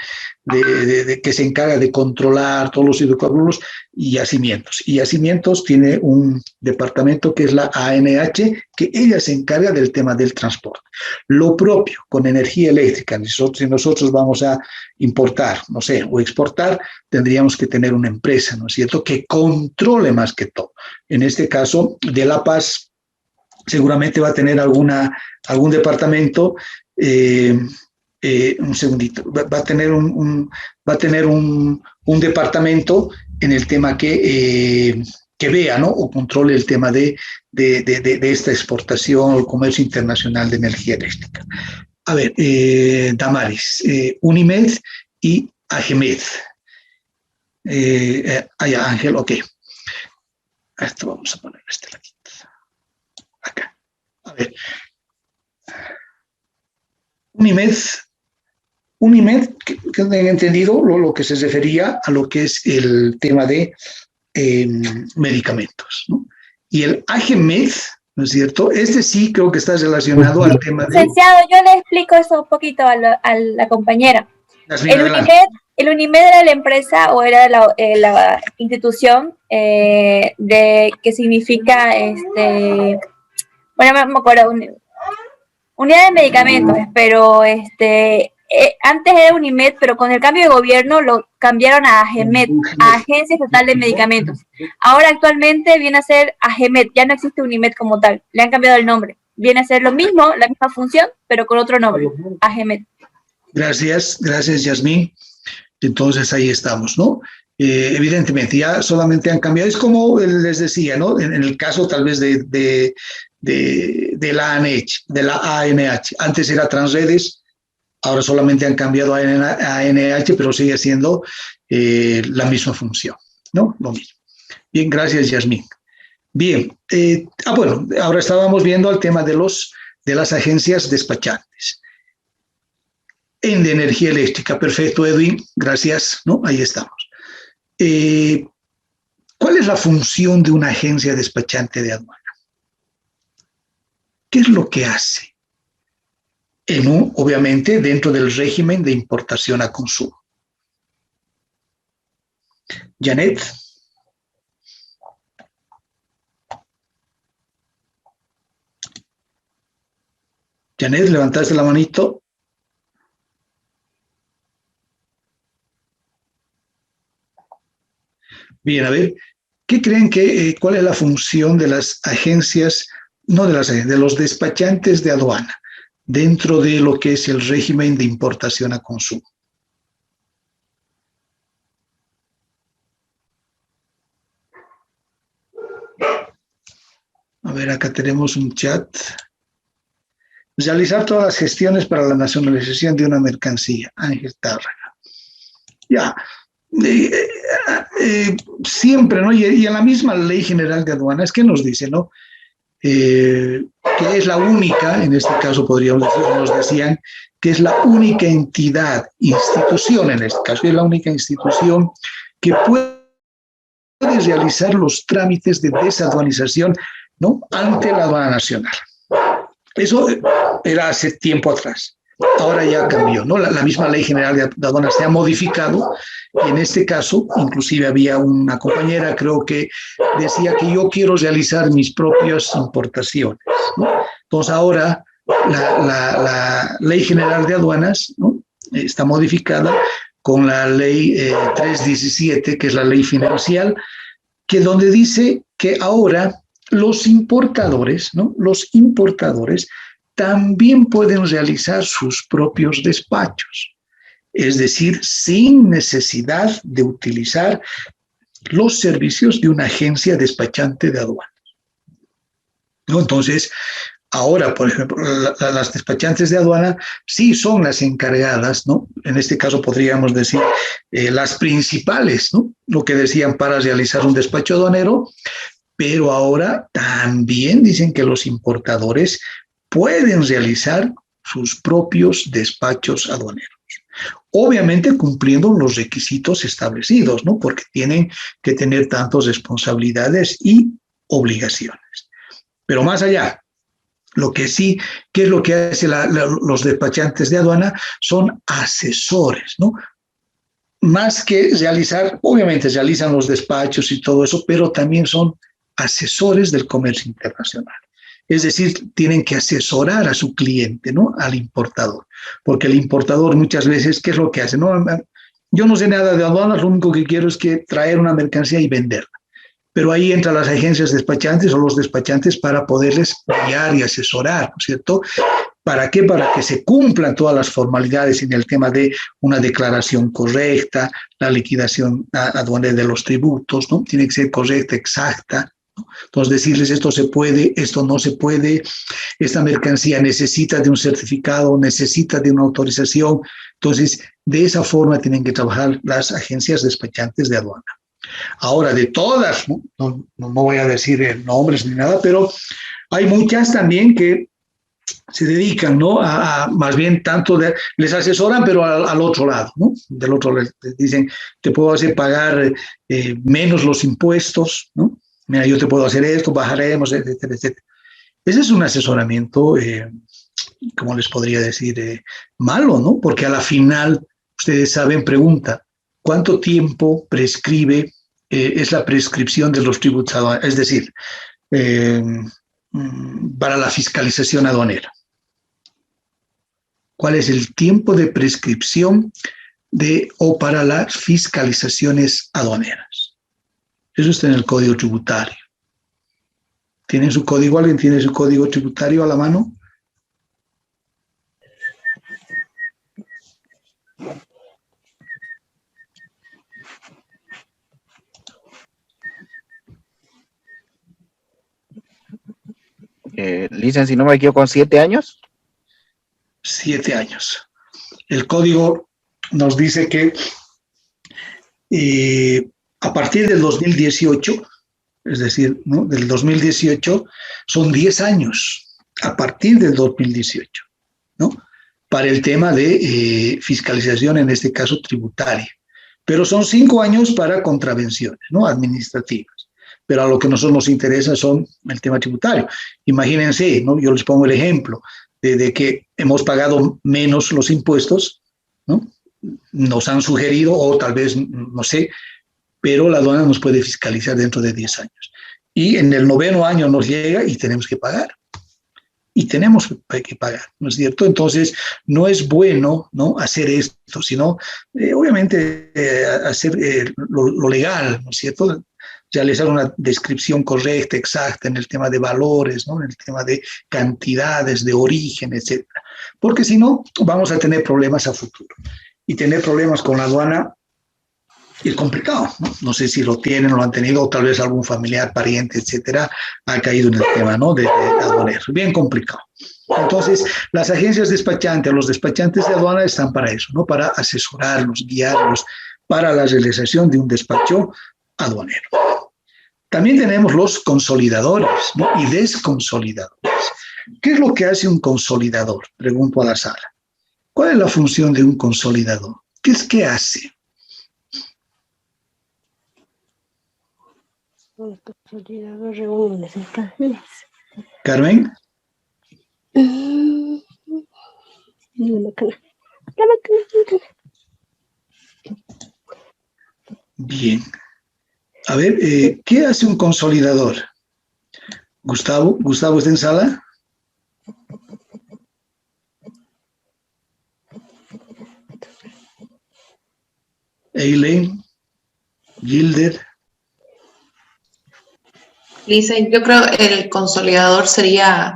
se encarga de controlar todos los hidrocarburos? Y Yacimientos. Y Yacimientos tiene un departamento que es la ANH, que ella se encarga del tema del transporte. Lo propio con energía eléctrica. Si nosotros vamos a importar, no sé, o exportar, tendríamos que tener una empresa, ¿no es cierto?, que controle más que todo. En este caso, de La Paz, seguramente va a tener algún departamento. Un segundito, va a tener un departamento en el tema que vea, ¿no?, o controle el tema de esta exportación o comercio internacional de energía eléctrica. A ver, Damaris, Unimed y Agemed. Ángel, ok. Esto vamos a poner este ladito. Acá. A ver. Unimed, que tengan entendido lo que se refería a lo que es el tema de medicamentos, ¿no? Y el Agemed, ¿no es cierto? Este sí creo que está relacionado al tema de... Licenciado, yo le explico eso un poquito a la compañera. El Unimed era la empresa o era la institución que significa, bueno, no me acuerdo, unidad de medicamentos, pero antes era Unimed, pero con el cambio de gobierno lo cambiaron a Agemed, a Agencia Estatal de Medicamentos. Ahora actualmente viene a ser Agemed, ya no existe Unimed como tal, le han cambiado el nombre. Viene a ser lo mismo, la misma función, pero con otro nombre, Agemed. Gracias, Yasmín. Entonces ahí estamos, ¿no? Evidentemente ya solamente han cambiado, es como les decía, ¿no? En el caso tal vez de la ANH, antes era Transredes, ahora solamente han cambiado a ANH, pero sigue siendo la misma función, ¿no? Lo mismo. Bien, gracias, Yasmín. Bien, bueno, ahora estábamos viendo el tema de las agencias despachantes de energía eléctrica. Perfecto, Edwin, gracias, ¿no? Ahí estamos. ¿Cuál es la función de una agencia despachante de aduana? ¿Qué es lo que hace? Obviamente, dentro del régimen de importación a consumo. Janet. Janet, levantaste la manito. Bien, a ver, ¿qué creen cuál es la función de las agencias, no de las agencias, de los despachantes de aduana dentro de lo que es el régimen de importación a consumo? A ver, acá tenemos un chat. Realizar todas las gestiones para la nacionalización de una mercancía. Ángel Tárraga. Ya. Siempre, ¿no? Y en la misma Ley General de Aduanas, ¿qué nos dice, no? Que es la única, en este caso podríamos decir, nos decían que es la única entidad, institución en este caso, es la única institución que puede realizar los trámites de desaduanización, ¿no?, ante la aduana nacional. Eso era hace tiempo atrás. Ahora ya cambió, ¿no? La misma Ley General de Aduanas se ha modificado y en este caso, inclusive había una compañera, creo que decía que yo quiero realizar mis propias importaciones, ¿no? Entonces ahora la Ley General de Aduanas, ¿no?, está modificada con la Ley 317, que es la Ley Financiera, que donde dice que ahora los importadores, ¿no?, los importadores también pueden realizar sus propios despachos, es decir, sin necesidad de utilizar los servicios de una agencia despachante de aduanas, ¿no? Entonces, ahora, por ejemplo, las despachantes de aduana sí son las encargadas, ¿no? En este caso podríamos decir las principales, ¿no?, lo que decían para realizar un despacho aduanero, pero ahora también dicen que los importadores pueden realizar sus propios despachos aduaneros. Obviamente cumpliendo los requisitos establecidos, ¿no?, porque tienen que tener tantas responsabilidades y obligaciones. Pero más allá, lo que sí, ¿qué es lo que hacen los despachantes de aduana? Son asesores, ¿no? Más que realizar, obviamente realizan los despachos y todo eso, pero también son asesores del comercio internacional. Es decir, tienen que asesorar a su cliente, ¿no? Al importador. Porque el importador muchas veces, ¿qué es lo que hace? No, yo no sé nada de aduanas, lo único que quiero es que traer una mercancía y venderla. Pero ahí entran las agencias despachantes o los despachantes para poderles guiar y asesorar, ¿no es cierto? ¿Para qué? Para que se cumplan todas las formalidades en el tema de una declaración correcta, la liquidación aduanera de los tributos, ¿no? Tiene que ser correcta, exacta, ¿no? Entonces decirles esto se puede, esto no se puede, esta mercancía necesita de un certificado, necesita de una autorización. Entonces, de esa forma tienen que trabajar las agencias despachantes de aduana. Ahora, de todas, no voy a decir nombres ni nada, pero hay muchas también que se dedican, ¿no? A más bien tanto les asesoran, pero al otro lado, ¿no? Del otro les dicen, te puedo hacer pagar menos los impuestos, ¿no? Mira, yo te puedo hacer esto, bajaremos, etcétera, etcétera. Ese es un asesoramiento, ¿cómo les podría decir? Malo, ¿no? Porque a la final, ustedes saben, pregunta, ¿cuánto tiempo prescribe, es la prescripción de los tributos aduaneros? Es decir, para la fiscalización aduanera. ¿Cuál es el tiempo de prescripción o para las fiscalizaciones aduaneras? Eso está en el Código Tributario. ¿Tienen su código? ¿Alguien tiene su código tributario a la mano? Licenciado, si no me equivoco, ¿con 7 años? 7 años. El código nos dice que a partir del 2018, es decir, ¿no? Del 2018 son 10 años, a partir del 2018, ¿no? Para el tema de fiscalización, en este caso tributaria. Pero son 5 años para contravenciones, ¿no? Administrativas. Pero a lo que a nosotros nos interesa son el tema tributario. Imagínense, ¿no? Yo les pongo el ejemplo de que hemos pagado menos los impuestos, ¿no? Nos han sugerido, o tal vez, no sé, pero la aduana nos puede fiscalizar dentro de 10 años. Y en el 9º año nos llega y tenemos que pagar. Y tenemos que pagar, ¿no es cierto? Entonces, no es bueno, ¿no? Hacer esto, sino, obviamente, hacer lo legal, ¿no es cierto? Realizar una descripción correcta, exacta en el tema de valores, ¿no? En el tema de cantidades, de origen, etc. Porque si no, vamos a tener problemas a futuro. Y tener problemas con la aduana es complicado, ¿no? No sé si lo tienen, lo han tenido, o tal vez algún familiar, pariente, etcétera, ha caído en el tema, ¿no? De aduaneros. Bien complicado. Entonces, las agencias despachantes, los despachantes de aduana están para eso, ¿no? Para asesorarlos, guiarlos, para la realización de un despacho aduanero. También tenemos los consolidadores, ¿no? Y desconsolidadores. ¿Qué es lo que hace un consolidador? Pregunto a la sala. ¿Cuál es la función de un consolidador? ¿Qué hace? Un consolidador reúne las mercancías. ¿Carmen? Bien. A ver, ¿qué hace un consolidador? Gustavo está en sala. Eileen, Gilder. Lisa, yo creo que el consolidador sería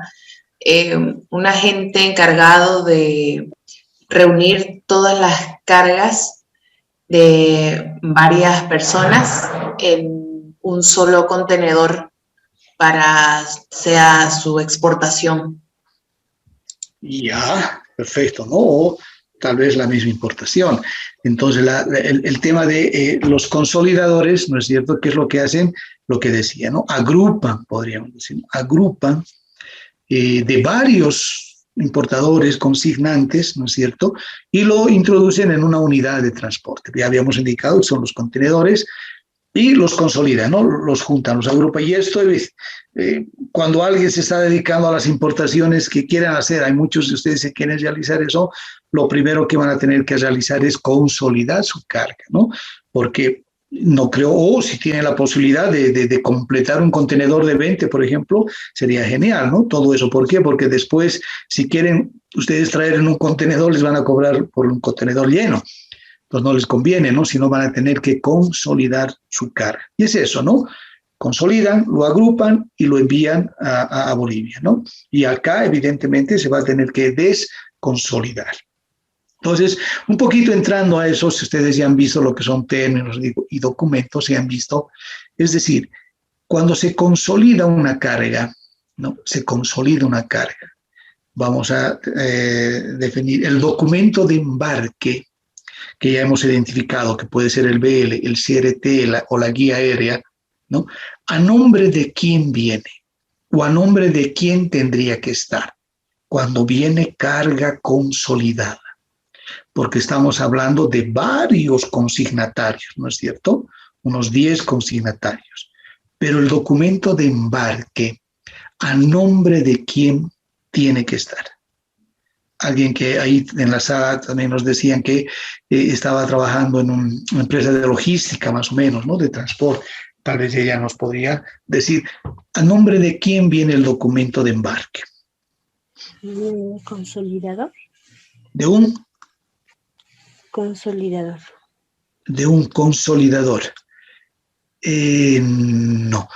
un agente encargado de reunir todas las cargas de varias personas en un solo contenedor para sea su exportación. Ya, perfecto, ¿no? O tal vez la misma importación. Entonces, el tema de los consolidadores, ¿no es cierto? ¿Qué es lo que hacen? Lo que decía, ¿no? Agrupan, podríamos decir, agrupan de varios importadores, consignantes, ¿no es cierto? Y lo introducen en una unidad de transporte. Ya habíamos indicado que son los contenedores, y los consolida, ¿no? Los juntan, los agrupa. Y esto es, cuando alguien se está dedicando a las importaciones que quieran hacer, hay muchos de ustedes que quieren realizar eso, lo primero que van a tener que realizar es consolidar su carga, ¿no? Porque no creo, o si tienen la posibilidad de completar un contenedor de 20, por ejemplo, sería genial, ¿no? Todo eso, ¿por qué? Porque después, si quieren ustedes traer en un contenedor, les van a cobrar por un contenedor lleno. Pues no les conviene, ¿no? Si no van a tener que consolidar su carga. Y es eso, ¿no? Consolidan, lo agrupan y lo envían a Bolivia, ¿no? Y acá, evidentemente, se va a tener que desconsolidar. Entonces, un poquito entrando a eso, si ustedes ya han visto lo que son términos y documentos, se han visto, es decir, cuando se consolida una carga, ¿no? Se consolida una carga. Vamos a definir el documento de embarque, que ya hemos identificado, que puede ser el BL, el CRT o la guía aérea, ¿no? ¿A nombre de quién viene? ¿O a nombre de quién tendría que estar cuando viene carga consolidada? Porque estamos hablando de varios consignatarios, ¿no es cierto? Unos 10 consignatarios. Pero el documento de embarque, ¿a nombre de quién tiene que estar? Alguien que ahí en la sala también nos decían que estaba trabajando en una empresa de logística, más o menos, ¿no? De transporte. Tal vez ella nos podría decir, ¿a nombre de quién viene el documento de embarque? ¿Un consolidador? ¿De un? Consolidador. De un consolidador. No.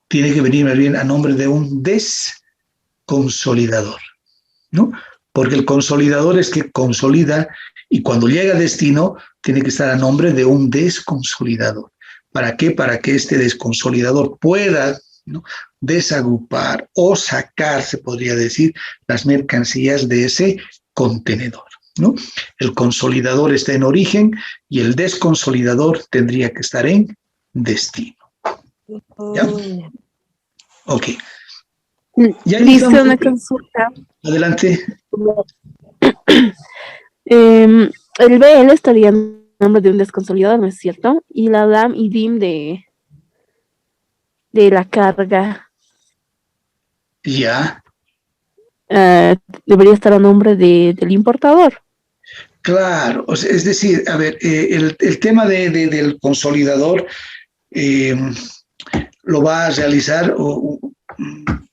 Tiene que venir más bien a nombre de un desconsolidador, ¿no? Porque el consolidador es que consolida y cuando llega a destino tiene que estar a nombre de un desconsolidador. ¿Para qué? Para que este desconsolidador pueda, ¿no?, desagrupar o sacar, se podría decir, las mercancías de ese contenedor, ¿no? El consolidador está en origen y el desconsolidador tendría que estar en destino. ¿Ya? Ok. Ya Dice una consulta. Adelante. El BL estaría en nombre de un desconsolidador, ¿no es cierto? Y la DAM y DIM de la carga. Ya. Debería estar a nombre del importador. Claro, o sea, es decir, a ver, el tema del consolidador lo va a realizar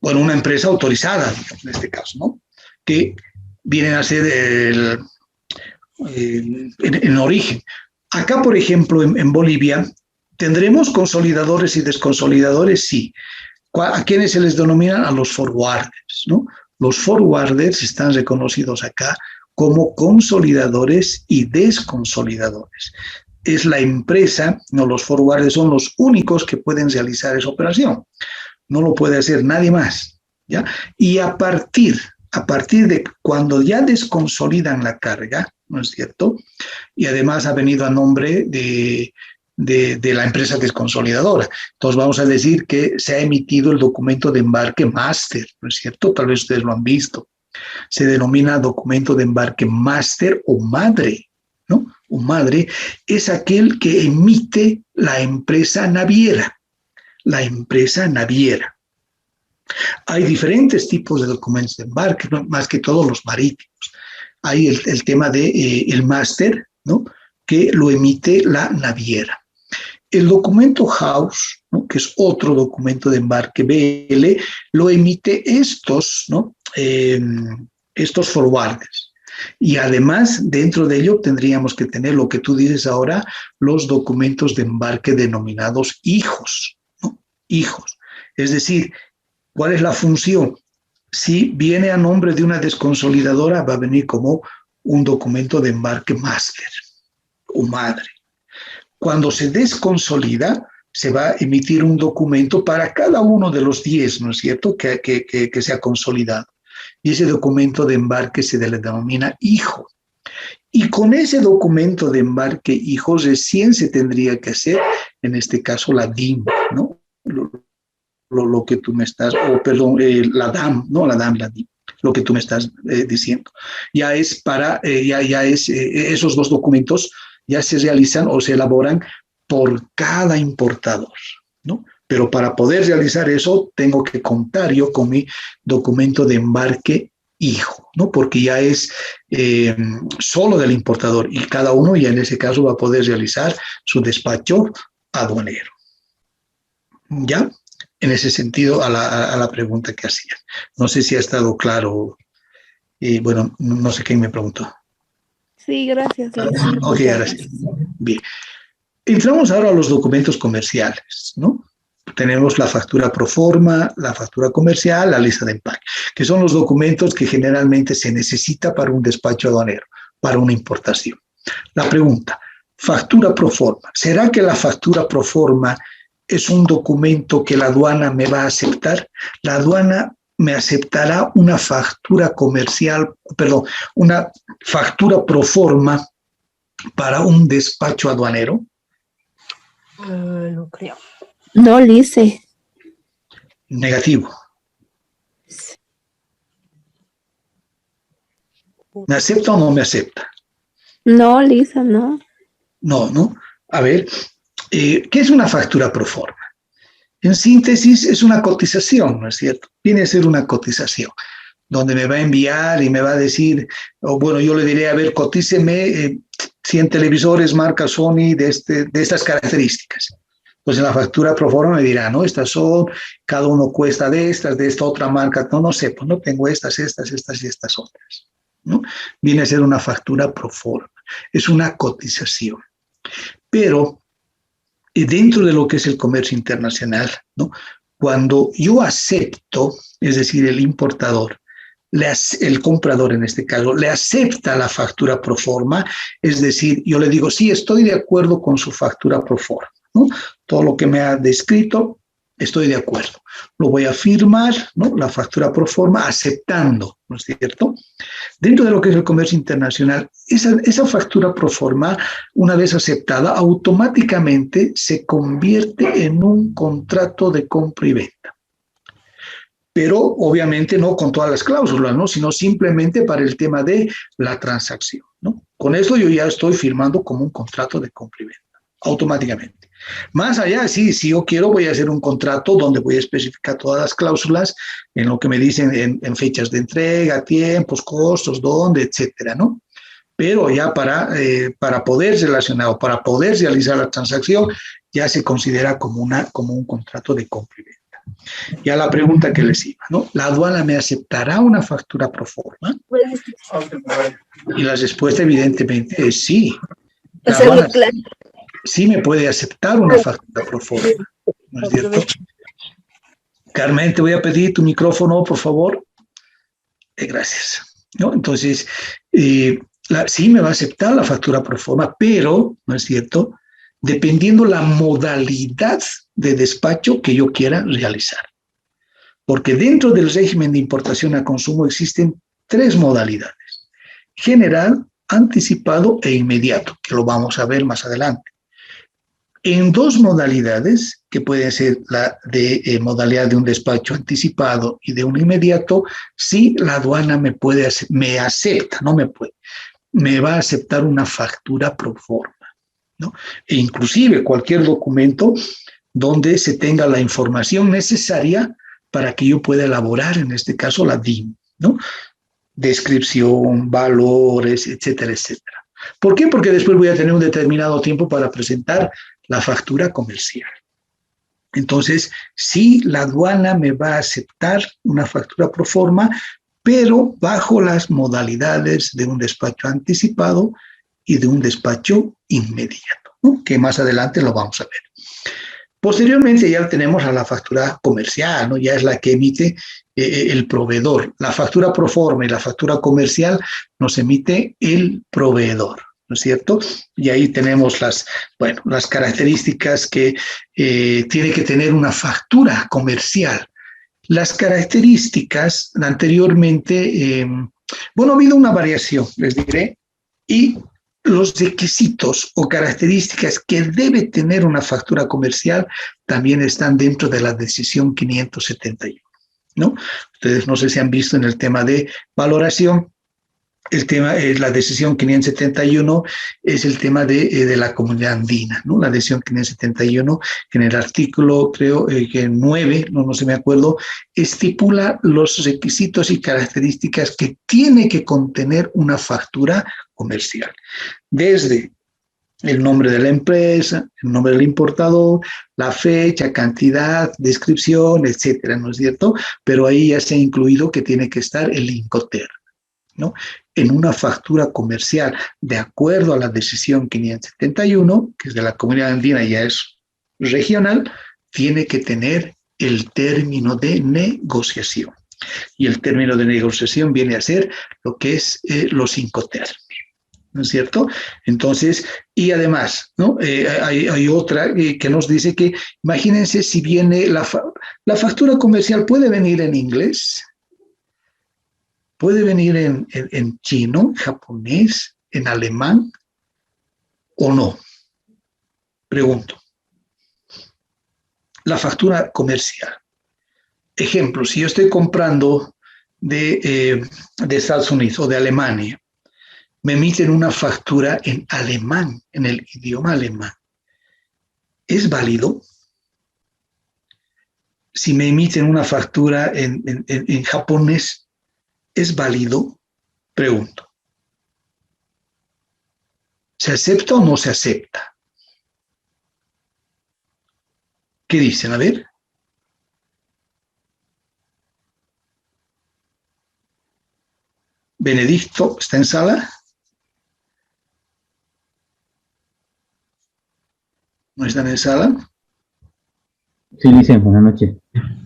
bueno, una empresa autorizada, en este caso, ¿no? Que vienen a ser en origen. Acá, por ejemplo, en Bolivia, ¿tendremos consolidadores y desconsolidadores? Sí. ¿A quiénes se les denominan? A los forwarders, ¿no? Los forwarders están reconocidos acá como consolidadores y desconsolidadores. Es la empresa, no, los forwarders son los únicos que pueden realizar esa operación. No lo puede hacer nadie más, ¿ya? Y a partir de cuando ya desconsolidan la carga, ¿no es cierto? Y además ha venido a nombre de la empresa desconsolidadora. Entonces vamos a decir que se ha emitido el documento de embarque máster, ¿no es cierto? Tal vez ustedes lo han visto. Se denomina documento de embarque máster o madre, ¿no? O madre es aquel que emite la empresa naviera. La empresa naviera. Hay diferentes tipos de documentos de embarque, ¿no? Más que todos los marítimos. Hay el tema de el máster, ¿no?, que lo emite la naviera. El documento house, ¿no?, que es otro documento de embarque BL, lo emite estos, ¿no?, estos forwarders. Y además, dentro de ello, tendríamos que tener lo que tú dices ahora, los documentos de embarque denominados hijos, ¿no? Hijos. Es decir, ¿cuál es la función? Si viene a nombre de una desconsolidadora, va a venir como un documento de embarque máster o madre. Cuando se desconsolida, se va a emitir un documento para cada uno de los 10, ¿no es cierto?, que se ha consolidado. Y ese documento de embarque se le denomina hijo. Y con ese documento de embarque hijo recién se tendría que hacer, en este caso, la DIM, ¿no? Lo que tú me estás, la DAM, no la DAM, la DIM, lo que tú me estás diciendo. Ya es para, esos dos documentos ya se realizan o se elaboran por cada importador, ¿no? Pero para poder realizar eso, tengo que contar yo con mi documento de embarque hijo, ¿no? Porque ya es solo del importador y cada uno ya en ese caso va a poder realizar su despacho aduanero. ¿Ya? En ese sentido, a la pregunta que hacía. No sé si ha estado claro. Bueno, no sé quién me preguntó. Sí, gracias. Ok, ahora sí. Bien. Entramos ahora a los documentos comerciales, ¿no? Tenemos la factura pro forma, la factura comercial, la lista de empaque, que son los documentos que generalmente se necesita para un despacho aduanero, para una importación. La pregunta, factura pro forma. ¿Será que la factura pro forma es un documento que la aduana me va a aceptar? La aduana me aceptará una factura comercial, perdón, una factura pro forma para un despacho aduanero. No creo. No, Lice. Negativo. ¿Me acepta o no me acepta? No, Lisa, no. No, ¿no? A ver, ¿qué es una factura pro forma? En síntesis, es una cotización, ¿no es cierto? Viene a ser una cotización, donde me va a enviar y me va a decir, o bueno, yo le diré, a ver, cotíceme 100 televisores marca Sony de estas características. Pues en la factura pro forma me dirá, no, estas son, cada uno cuesta de esta otra marca, no sé, pues no tengo estas y estas otras, ¿no? Viene a ser una factura pro forma, es una cotización. Pero dentro de lo que es el comercio internacional, ¿no? Cuando yo acepto, es decir, el importador, el comprador en este caso, le acepta la factura pro forma, es decir, yo le digo, sí, estoy de acuerdo con su factura pro forma, ¿no? Todo lo que me ha descrito, estoy de acuerdo. Lo voy a firmar, ¿no? La factura pro forma, aceptando, ¿no es cierto? Dentro de lo que es el comercio internacional, esa factura pro forma, una vez aceptada, automáticamente se convierte en un contrato de compra y venta. Pero obviamente no con todas las cláusulas, ¿no? Sino simplemente para el tema de la transacción, ¿no? Con esto yo ya estoy firmando como un contrato de compra y venta, automáticamente. Más allá, sí, si yo quiero, voy a hacer un contrato donde voy a especificar todas las cláusulas en lo que me dicen en fechas de entrega, tiempos, costos, dónde, etcétera, ¿no? Pero ya para poder relacionar o para poder realizar la transacción, ya se considera como un contrato de compra y venta. Ya la pregunta que les iba, ¿no? ¿La aduana me aceptará una factura pro forma? Y la respuesta evidentemente es sí. La aduana sí me puede aceptar una factura pro forma, ¿no es cierto? Carmen, te voy a pedir tu micrófono, por favor. Gracias. ¿No? Entonces, sí me va a aceptar la factura pro forma, pero, ¿no es cierto?, dependiendo la modalidad de despacho que yo quiera realizar. Porque dentro del régimen de importación a consumo existen 3 modalidades: general, anticipado e inmediato, que lo vamos a ver más adelante. En 2 modalidades, que puede ser la de modalidad de un despacho anticipado y de un inmediato, sí la aduana me acepta, no me puede, me va a aceptar una factura pro forma, ¿no? E inclusive cualquier documento donde se tenga la información necesaria para que yo pueda elaborar, en este caso, la DIM, ¿no? Descripción, valores, etcétera, etcétera. ¿Por qué? Porque después voy a tener un determinado tiempo para presentar la factura comercial. Entonces, sí, la aduana me va a aceptar una factura pro forma, pero bajo las modalidades de un despacho anticipado y de un despacho inmediato, ¿no? Que más adelante lo vamos a ver. Posteriormente ya tenemos a la factura comercial, ¿no? Ya es la que emite el proveedor. La factura pro forma y la factura comercial nos emite el proveedor, ¿no es cierto? Y ahí tenemos las características que tiene que tener una factura comercial. Las características anteriormente, ha habido una variación, les diré, y los requisitos o características que debe tener una factura comercial también están dentro de la decisión 571, ¿no? Ustedes no sé si han visto en el tema de valoración, El tema es la decisión 571, es el tema de la comunidad andina, ¿no? La decisión 571, en el artículo, creo que 9, no sé me acuerdo, estipula los requisitos y características que tiene que contener una factura comercial. Desde el nombre de la empresa, el nombre del importador, la fecha, cantidad, descripción, etcétera, ¿no es cierto? Pero ahí ya se ha incluido que tiene que estar el Incoterm, ¿no? En una factura comercial, de acuerdo a la decisión 571, que es de la Comunidad Andina, ya es regional, tiene que tener el término de negociación. Y el término de negociación viene a ser lo que es los Incoterm, ¿no es cierto? Entonces, y además, ¿no? Hay otra que nos dice que, imagínense si viene la factura comercial, puede venir en inglés, puede venir en chino, japonés, en alemán, o no. Pregunto. La factura comercial. Ejemplo, si yo estoy comprando de Estados Unidos o de Alemania, me emiten una factura en alemán, en el idioma alemán. ¿Es válido? Si me emiten una factura en japonés, ¿es válido? Pregunto. ¿Se acepta o no se acepta? ¿Qué dicen? A ver. Benedicto, ¿está en sala? ¿No están en sala? Sí, Licen, buenas noches.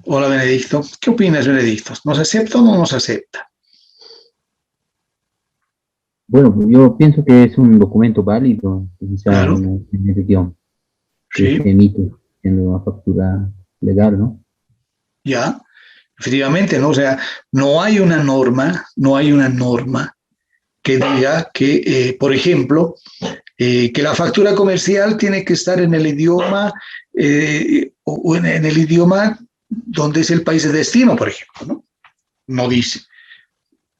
Hola, Benedicto. ¿Qué opinas, Benedicto? ¿Nos acepta o no nos acepta? Bueno, yo pienso que es un documento válido, Claro. en el idioma que Sí. se emite siendo una factura legal, ¿no? Ya, efectivamente, ¿no? O sea, no hay una norma que diga que, por ejemplo, que la factura comercial tiene que estar en el idioma o en el idioma donde es el país de destino, por ejemplo, ¿no? No dice.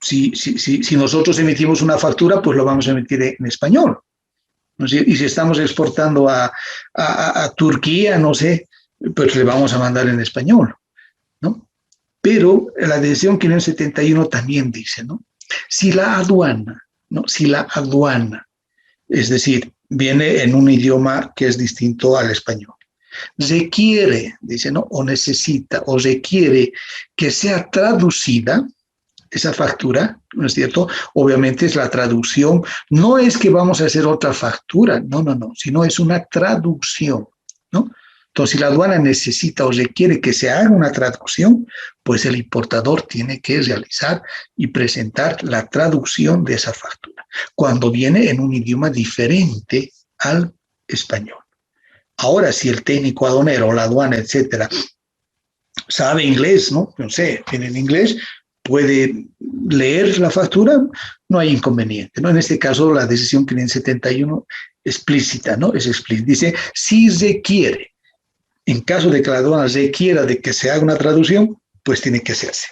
Si nosotros emitimos una factura, pues lo vamos a emitir en español, ¿no? Y si estamos exportando a Turquía, no sé, pues le vamos a mandar en español, ¿no? Pero la decisión 571 también dice, ¿no? Si la aduana, ¿no? Si la aduana, es decir, viene en un idioma que es distinto al español, requiere, dice, ¿no? O necesita o requiere que sea traducida esa factura, ¿no es cierto? Obviamente es la traducción, no es que vamos a hacer otra factura, no, sino es una traducción, ¿no? Entonces, si la aduana necesita o requiere que se haga una traducción, pues el importador tiene que realizar y presentar la traducción de esa factura, cuando viene en un idioma diferente al español. Ahora, si el técnico aduanero o la aduana, etcétera, sabe inglés, ¿no? No sé, viene en inglés, puede leer la factura, no hay inconveniente, ¿no? En este caso, la decisión 571 explícita, ¿no? Es explícita. Dice, si requiere, en caso de que la aduana requiera de que se haga una traducción, pues tiene que hacerse.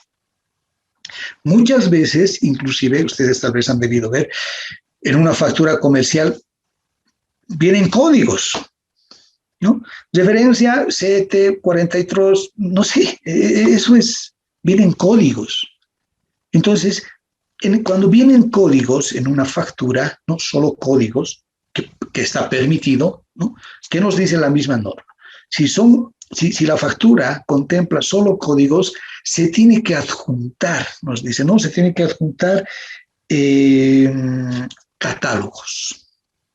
Muchas veces, inclusive, ustedes tal vez han debido ver, en una factura comercial vienen códigos, ¿no? Referencia 743, no sé, eso es, vienen códigos. Entonces, cuando vienen códigos en una factura, no solo códigos, que está permitido, ¿no? ¿Qué nos dice la misma norma? Si la factura contempla solo códigos, se tiene que adjuntar, nos dice, ¿no? Se tiene que adjuntar catálogos.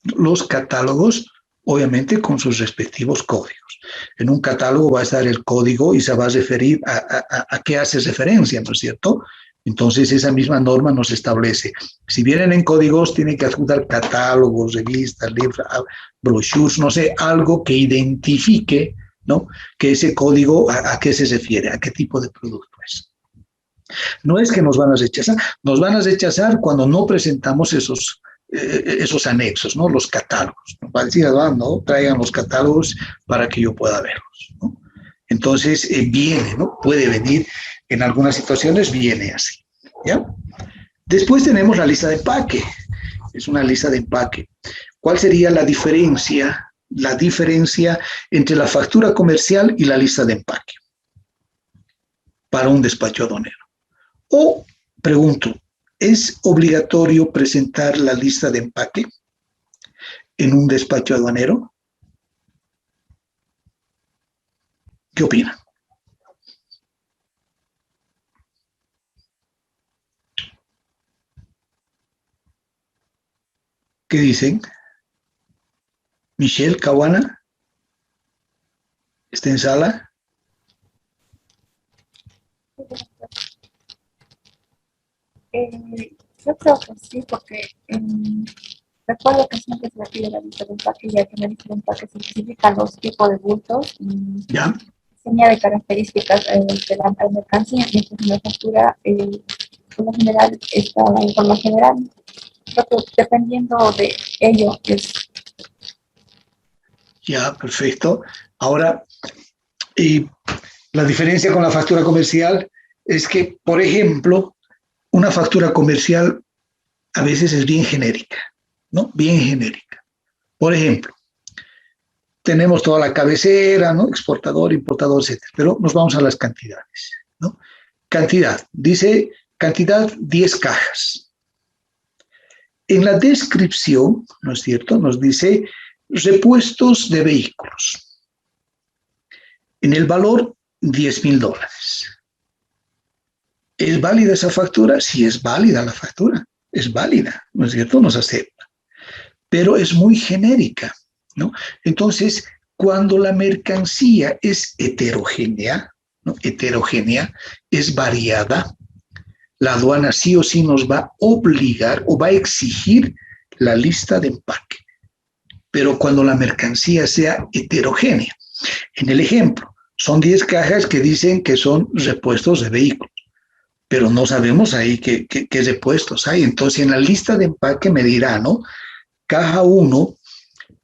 Los catálogos, obviamente, con sus respectivos códigos. En un catálogo va a estar el código y se va a referir a qué hace referencia, ¿no es cierto? Entonces, esa misma norma nos establece, si vienen en códigos, tienen que adjuntar catálogos, revistas, libros, brochures, no sé, algo que identifique, ¿no? Que ese código, ¿a qué se refiere? ¿A qué tipo de producto es? No es que nos van a rechazar cuando no presentamos esos anexos, ¿no? Los catálogos. Nos va a decir, ¿no? Traigan los catálogos para que yo pueda verlos, ¿no? Entonces, viene, ¿no? Puede venir, en algunas situaciones viene así, ¿ya? Después tenemos la lista de empaque. Es una lista de empaque. ¿Cuál sería la diferencia? La diferencia entre la factura comercial y la lista de empaque para un despacho aduanero. O, pregunto, ¿es obligatorio presentar la lista de empaque en un despacho aduanero? ¿Qué opinan? ¿Qué dicen? Michelle Caguana, ¿está en sala? Yo creo que sí, porque recuerdo que siempre se le pide la lista de empaque, ya que en la lista de empaque se especifican los tipos de bultos y se añade características de la mercancía, mientras en la factura, por lo general, está la información general. Creo que dependiendo de ello es. Ya, perfecto. Ahora, la diferencia con la factura comercial es que, por ejemplo, una factura comercial a veces es bien genérica, ¿no? Bien genérica. Por ejemplo, tenemos toda la cabecera, ¿no? Exportador, importador, etc. Pero nos vamos a las cantidades, ¿no? Cantidad. Dice cantidad 10 cajas. En la descripción, ¿no es cierto? Nos dice repuestos de vehículos. En el valor, $10,000. ¿Es válida esa factura? Sí, es válida la factura. Es válida, ¿no es cierto? Nos acepta. Pero es muy genérica, ¿no? Entonces, cuando la mercancía es heterogénea, ¿no? Heterogénea, es variada, la aduana sí o sí nos va a obligar o va a exigir la lista de empaque. Pero cuando la mercancía sea heterogénea. En el ejemplo, son 10 cajas que dicen que son repuestos de vehículos, pero no sabemos ahí qué repuestos hay. Entonces, en la lista de empaque me dirá, ¿no? Caja 1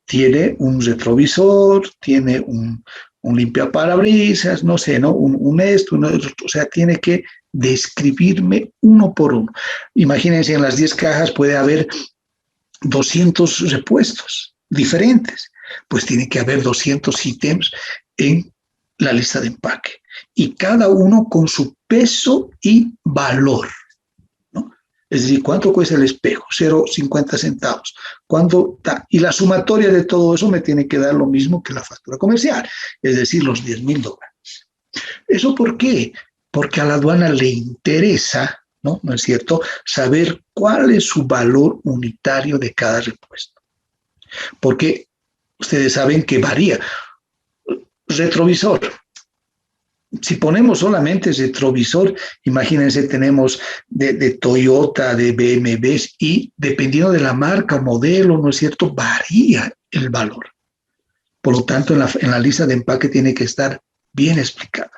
tiene un retrovisor, tiene un limpiaparabrisas, no sé, ¿no? Un esto, uno otro, o sea, tiene que describirme uno por uno. Imagínense, en las 10 cajas puede haber 200 repuestos diferentes, pues tiene que haber 200 ítems en la lista de empaque y cada uno con su peso y valor, ¿no? Es decir, ¿cuánto cuesta el espejo? 0,50 centavos. ¿Cuánto da? Y la sumatoria de todo eso me tiene que dar lo mismo que la factura comercial, es decir, los $10,000. ¿Eso por qué? Porque a la aduana le interesa, ¿no? ¿No es cierto?, saber cuál es su valor unitario de cada repuesto. Porque ustedes saben que varía. Retrovisor. Si ponemos solamente retrovisor, imagínense, tenemos de Toyota, de BMW, y dependiendo de la marca, modelo, ¿no es cierto?, varía el valor. Por lo tanto, en la lista de empaque tiene que estar bien explicada,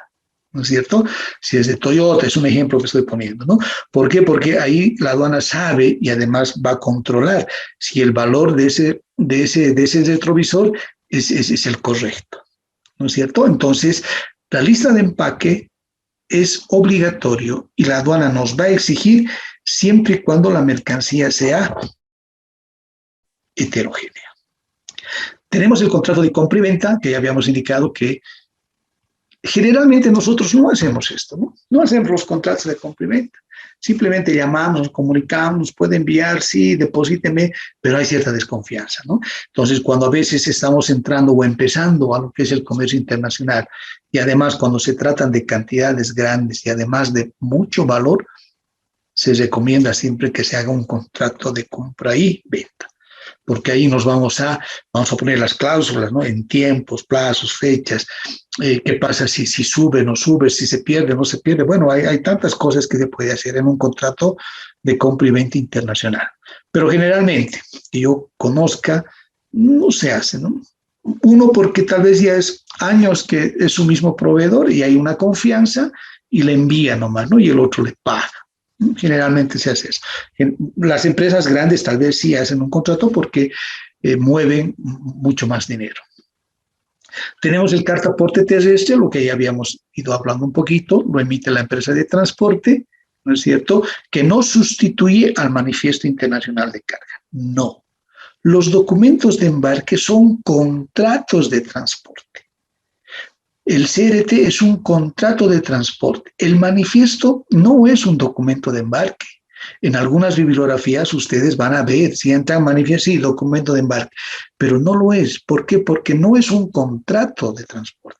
¿no es cierto? Si es de Toyota, es un ejemplo que estoy poniendo, ¿no? ¿Por qué? Porque ahí la aduana sabe y además va a controlar si el valor de ese retrovisor es el correcto, ¿no es cierto? Entonces, la lista de empaque es obligatorio y la aduana nos va a exigir siempre y cuando la mercancía sea heterogénea. Tenemos el contrato de compra y venta, que ya habíamos indicado que generalmente nosotros no hacemos esto, ¿no? No hacemos los contratos de compra y venta. Simplemente llamamos, nos comunicamos, nos puede enviar, sí, deposíteme, pero hay cierta desconfianza, ¿no? Entonces, cuando a veces estamos entrando o empezando a lo que es el comercio internacional, y además cuando se tratan de cantidades grandes y además de mucho valor, se recomienda siempre que se haga un contrato de compra y venta, porque ahí nos vamos a poner las cláusulas, ¿no? En tiempos, plazos, fechas, qué pasa si sube, no sube, si se pierde, no se pierde. Bueno, hay tantas cosas que se puede hacer en un contrato de compra y venta internacional. Pero generalmente, que yo conozca, no se hace, ¿no? Uno, porque tal vez ya es años que es su mismo proveedor y hay una confianza y le envía nomás, ¿no? Y el otro le paga. Generalmente se hace eso. Las empresas grandes tal vez sí hacen un contrato porque mueven mucho más dinero. Tenemos el cartaporte terrestre, lo que ya habíamos ido hablando un poquito, lo emite la empresa de transporte ¿no es cierto?, que no sustituye al manifiesto internacional de carga. No. Los documentos de embarque son contratos de transporte. El CRT es un contrato de transporte. El manifiesto no es un documento de embarque. En algunas bibliografías ustedes van a ver, si entran manifiesto, sí, documento de embarque, pero no lo es. ¿Por qué? Porque no es un contrato de transporte.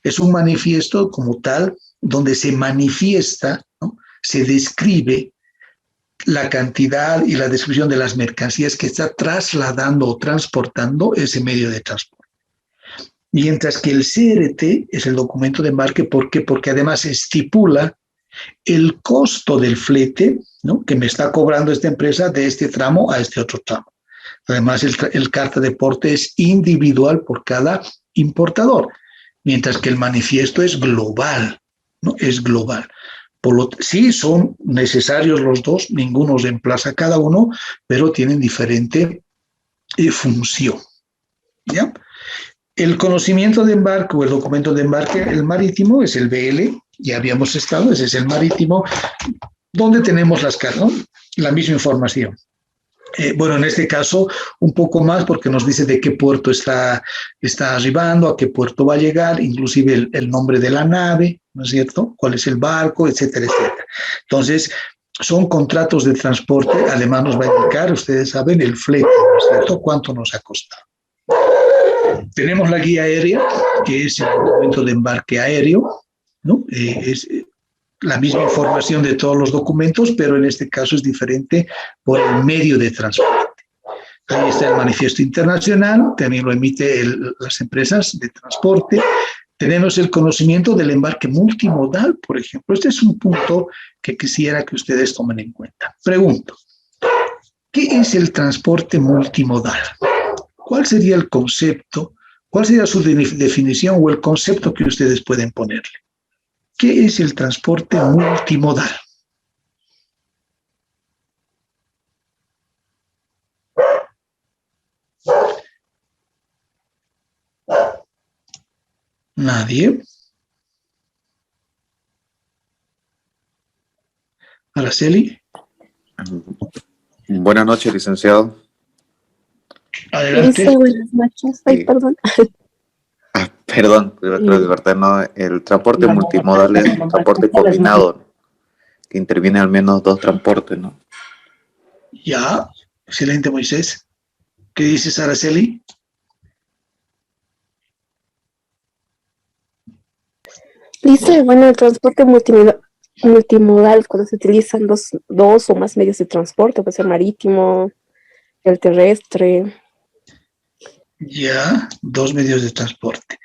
Es un manifiesto como tal, donde se manifiesta, ¿no?, se describe la cantidad y la descripción de las mercancías que está trasladando o transportando ese medio de transporte. Mientras que el CRT es el documento de embarque, ¿por qué? Porque además estipula el costo del flete, ¿no?, que me está cobrando esta empresa de este tramo a este otro tramo. Además, el carta de porte es individual por cada importador, mientras que el manifiesto es global, ¿no? Es global. Sí, son necesarios los dos, ninguno reemplaza a cada uno, pero tienen diferente función. ¿Ya? El conocimiento de embarque o el documento de embarque, el marítimo, es el BL, ya habíamos estado, ese es el marítimo, donde tenemos las cargas, ¿no?, la misma información. Bueno, en este caso, un poco más porque nos dice de qué puerto está arribando, a qué puerto va a llegar, inclusive el nombre de la nave, ¿no es cierto?, cuál es el barco, etcétera, etcétera. Entonces, son contratos de transporte, además nos va a indicar, ustedes saben, el flete, ¿no es cierto?, cuánto nos ha costado. Tenemos la guía aérea, que es el documento de embarque aéreo, ¿no? Es la misma información de todos los documentos, pero en este caso es diferente por el medio de transporte. Ahí está el manifiesto internacional, también lo emiten las empresas de transporte. Tenemos el conocimiento del embarque multimodal, por ejemplo. Este es un punto que quisiera que ustedes tomen en cuenta. Pregunto, ¿qué es el transporte multimodal? ¿Cuál sería el concepto? ¿Cuál sería su definición o el concepto que ustedes pueden ponerle? ¿Qué es el transporte multimodal? ¿Nadie? Araceli. Buenas noches, licenciado. Adelante. Sí, buenas noches. Ay, perdón. Perdón, creo que de verdad no. El transporte multimodal es un transporte combinado, que interviene al menos dos transportes, ¿no? Ya, excelente, Moisés. ¿Qué dices, Araceli? Dice, bueno, el transporte multimodal, cuando se utilizan dos o más medios de transporte, puede ser marítimo, el terrestre. Ya, dos medios de transporte.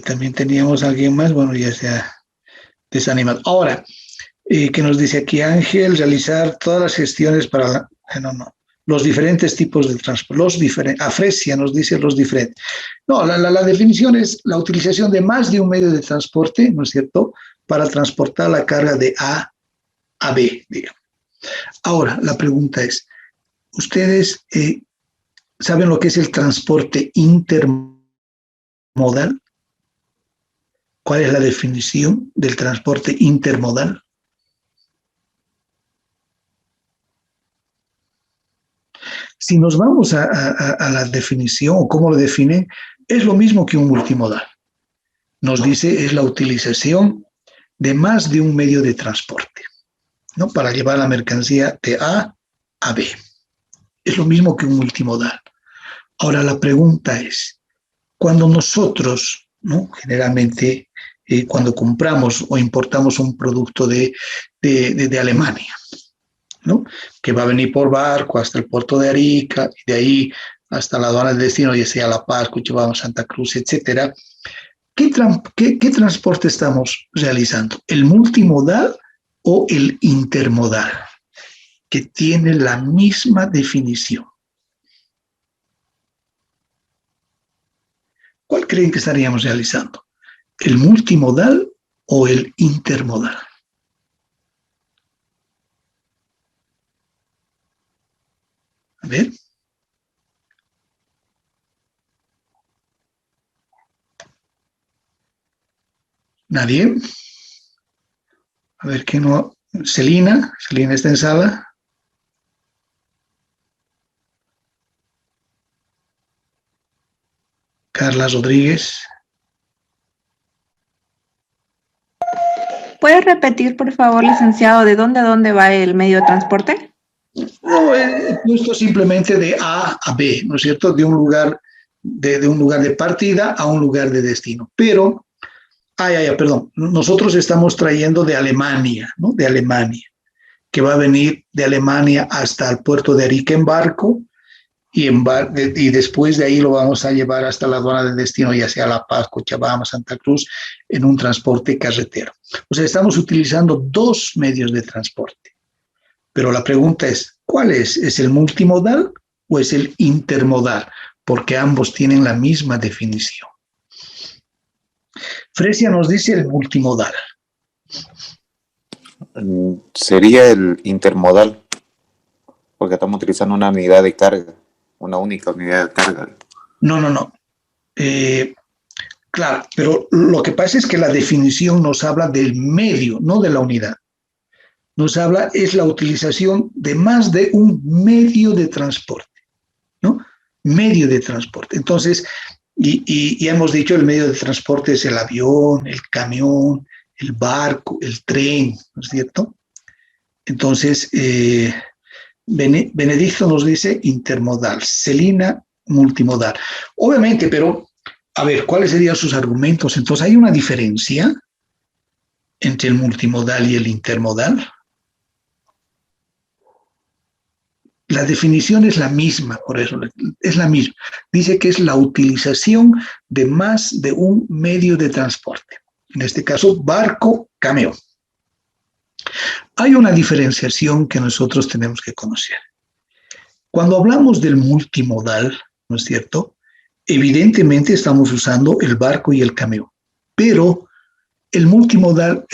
También teníamos a alguien más, bueno, ya se ha desanimado. Ahora, ¿qué nos dice aquí Ángel? Realizar todas las gestiones para los diferentes tipos de transporte. Afresia nos dice los diferentes. No, la definición es la utilización de más de un medio de transporte, ¿no es cierto?, para transportar la carga de A a B, digamos. Ahora, la pregunta es, ¿ustedes saben lo que es el transporte intermodal? ¿Cuál es la definición del transporte intermodal? Si nos vamos a la definición o cómo lo definen, es lo mismo que un multimodal. Nos dice es la utilización de más de un medio de transporte, ¿no?, para llevar la mercancía de A a B. Es lo mismo que un multimodal. Ahora la pregunta es, cuando nosotros, ¿no?, generalmente cuando compramos o importamos un producto de Alemania, ¿no?, que va a venir por barco hasta el puerto de Arica y de ahí hasta la aduana de destino, ya sea La Paz, Cochabamba, Santa Cruz, etcétera. ¿Qué transporte estamos realizando? ¿El multimodal o el intermodal? Que tiene la misma definición. ¿Cuál creen que estaríamos realizando? ¿El multimodal o el intermodal? A ver. ¿Nadie? A ver, ¿qué no Celina está en sala. Carla Rodríguez. ¿Puede repetir, por favor, licenciado, de dónde a dónde va el medio de transporte? No, esto simplemente de A a B, ¿no es cierto? De un lugar de partida a un lugar de destino. Pero, perdón, nosotros estamos trayendo de Alemania, ¿no? De Alemania, que va a venir de Alemania hasta el puerto de Arica en barco, y después de ahí lo vamos a llevar hasta la aduana de destino, ya sea La Paz, Cochabamba, Santa Cruz, en un transporte carretero. O sea, estamos utilizando dos medios de transporte. Pero la pregunta es, ¿cuál es? ¿Es el multimodal o es el intermodal? Porque ambos tienen la misma definición. Fresia nos dice el multimodal. Sería el intermodal, porque estamos utilizando una unidad de carga, una única unidad de carga. No. Claro, pero lo que pasa es que la definición nos habla del medio, no de la unidad. Nos habla, es la utilización de más de un medio de transporte, ¿no? Medio de transporte. Entonces, y hemos dicho, el medio de transporte es el avión, el camión, el barco, el tren, ¿no es cierto? Entonces, Benedicto nos dice intermodal, Celina multimodal. Obviamente, pero, a ver, ¿cuáles serían sus argumentos? Entonces, ¿hay una diferencia entre el multimodal y el intermodal? La definición es la misma, por eso es la misma. Dice que es la utilización de más de un medio de transporte. En este caso, barco, camión. Hay una diferenciación que nosotros tenemos que conocer. Cuando hablamos del multimodal, ¿no es cierto? Evidentemente estamos usando el barco y el camión, pero el multimodal,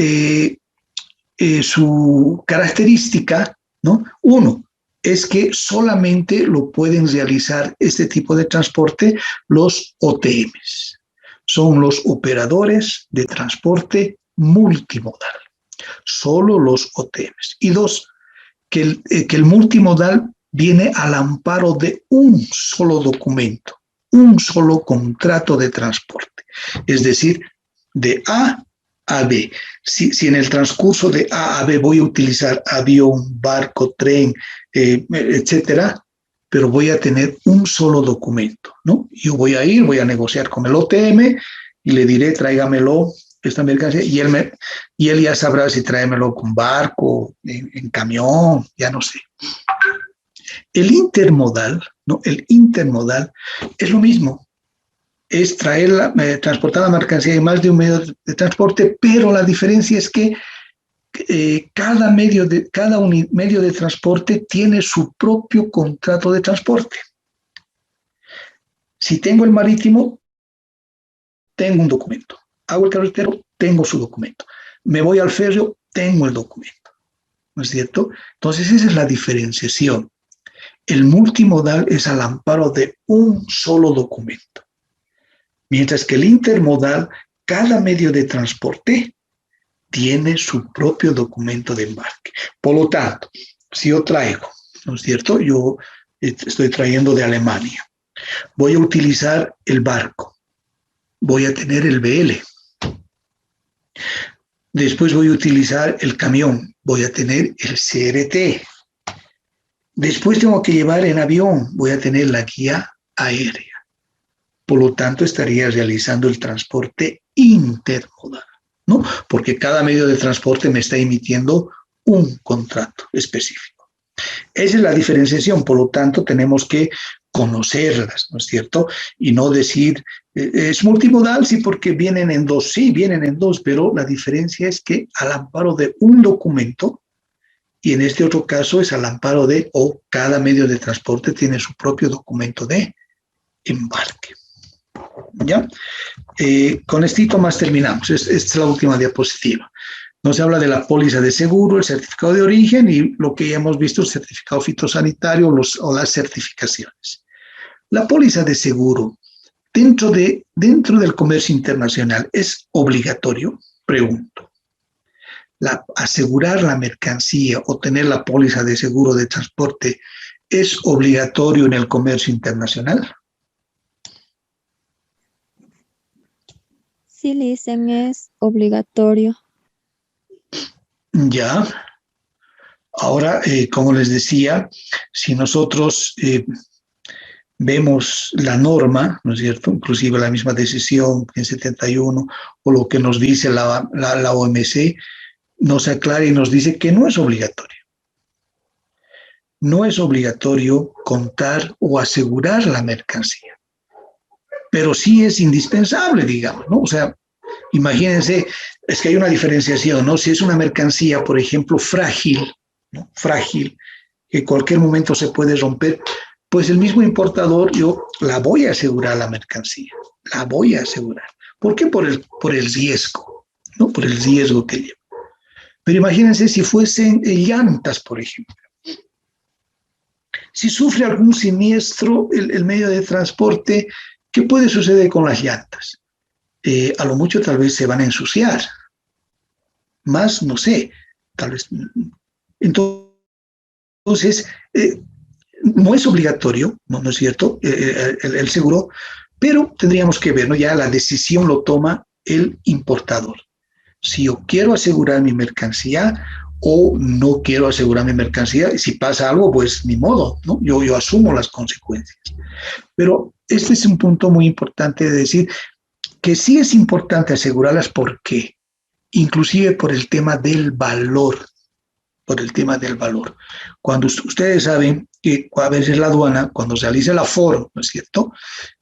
su característica, ¿no? Uno, es que solamente lo pueden realizar este tipo de transporte los OTMs. Son los operadores de transporte multimodal. Solo los OTMs. Y dos, que el multimodal viene al amparo de un solo documento, un solo contrato de transporte. Es decir, de A a B. Si en el transcurso de A a B voy a utilizar avión, barco, tren, etcétera, pero voy a tener un solo documento, ¿no? Yo voy a negociar con el OTM y le diré, tráigamelo, esta mercancía, y él ya sabrá si tráemelo con barco, en camión, ya no sé. El intermodal, ¿no? El intermodal es lo mismo. Es transportar la mercancía en más de un medio de transporte, pero la diferencia es que cada medio de transporte tiene su propio contrato de transporte. Si tengo el marítimo, tengo un documento. Hago el carretero, tengo su documento. Me voy al ferro, tengo el documento. ¿No es cierto? Entonces esa es la diferenciación. El multimodal es al amparo de un solo documento. Mientras que el intermodal, cada medio de transporte tiene su propio documento de embarque. Por lo tanto, si yo traigo, ¿no es cierto? Yo estoy trayendo de Alemania. Voy a utilizar el barco. Voy a tener el BL. Después voy a utilizar el camión. Voy a tener el CRT. Después tengo que llevar en avión. Voy a tener la guía aérea. Por lo tanto, estaría realizando el transporte intermodal, ¿no? Porque cada medio de transporte me está emitiendo un contrato específico. Esa es la diferenciación, por lo tanto, tenemos que conocerlas, ¿no es cierto? Y no decir, es multimodal, sí, porque vienen en dos, sí, vienen en dos, pero la diferencia es que al amparo de un documento, y en este otro caso es al amparo de, o cada medio de transporte tiene su propio documento de embarque. ¿Ya? Con esto más terminamos. Esta es la última diapositiva. Nos habla de la póliza de seguro, el certificado de origen y lo que ya hemos visto, el certificado fitosanitario o las certificaciones. La póliza de seguro dentro del comercio internacional es obligatorio, pregunto. asegurar la mercancía o tener la póliza de seguro de transporte es obligatorio en el comercio internacional? Sí, Licen, es obligatorio. Ya. Ahora, como les decía, si nosotros vemos la norma, ¿no es cierto? Inclusive la misma decisión en 71 o lo que nos dice la OMC, nos aclara y nos dice que no es obligatorio. No es obligatorio contar o asegurar la mercancía, pero sí es indispensable, digamos, ¿no? O sea, imagínense, es que hay una diferenciación, ¿no? Si es una mercancía, por ejemplo, frágil, ¿no? Frágil, que en cualquier momento se puede romper, pues el mismo importador, yo la voy a asegurar la mercancía, la voy a asegurar. ¿Por qué? Por el riesgo, ¿no? Por el riesgo que lleva. Pero imagínense si fuesen llantas, por ejemplo. Si sufre algún siniestro el medio de transporte, ¿qué puede suceder con las llantas? A lo mucho tal vez se van a ensuciar. Más, no sé, tal vez. Entonces, no es obligatorio, no es cierto, el seguro, pero tendríamos que ver, ¿no? Ya la decisión lo toma el importador. Si yo quiero asegurar mi mercancía o no quiero asegurar mi mercancía, y si pasa algo, pues ni modo, ¿no? Yo asumo las consecuencias. Pero este es un punto muy importante de decir que sí es importante asegurarlas. ¿Por qué? Inclusive por el tema del valor. Por el tema del valor. Cuando ustedes saben que a veces la aduana, cuando se realiza el aforo, ¿no es cierto?,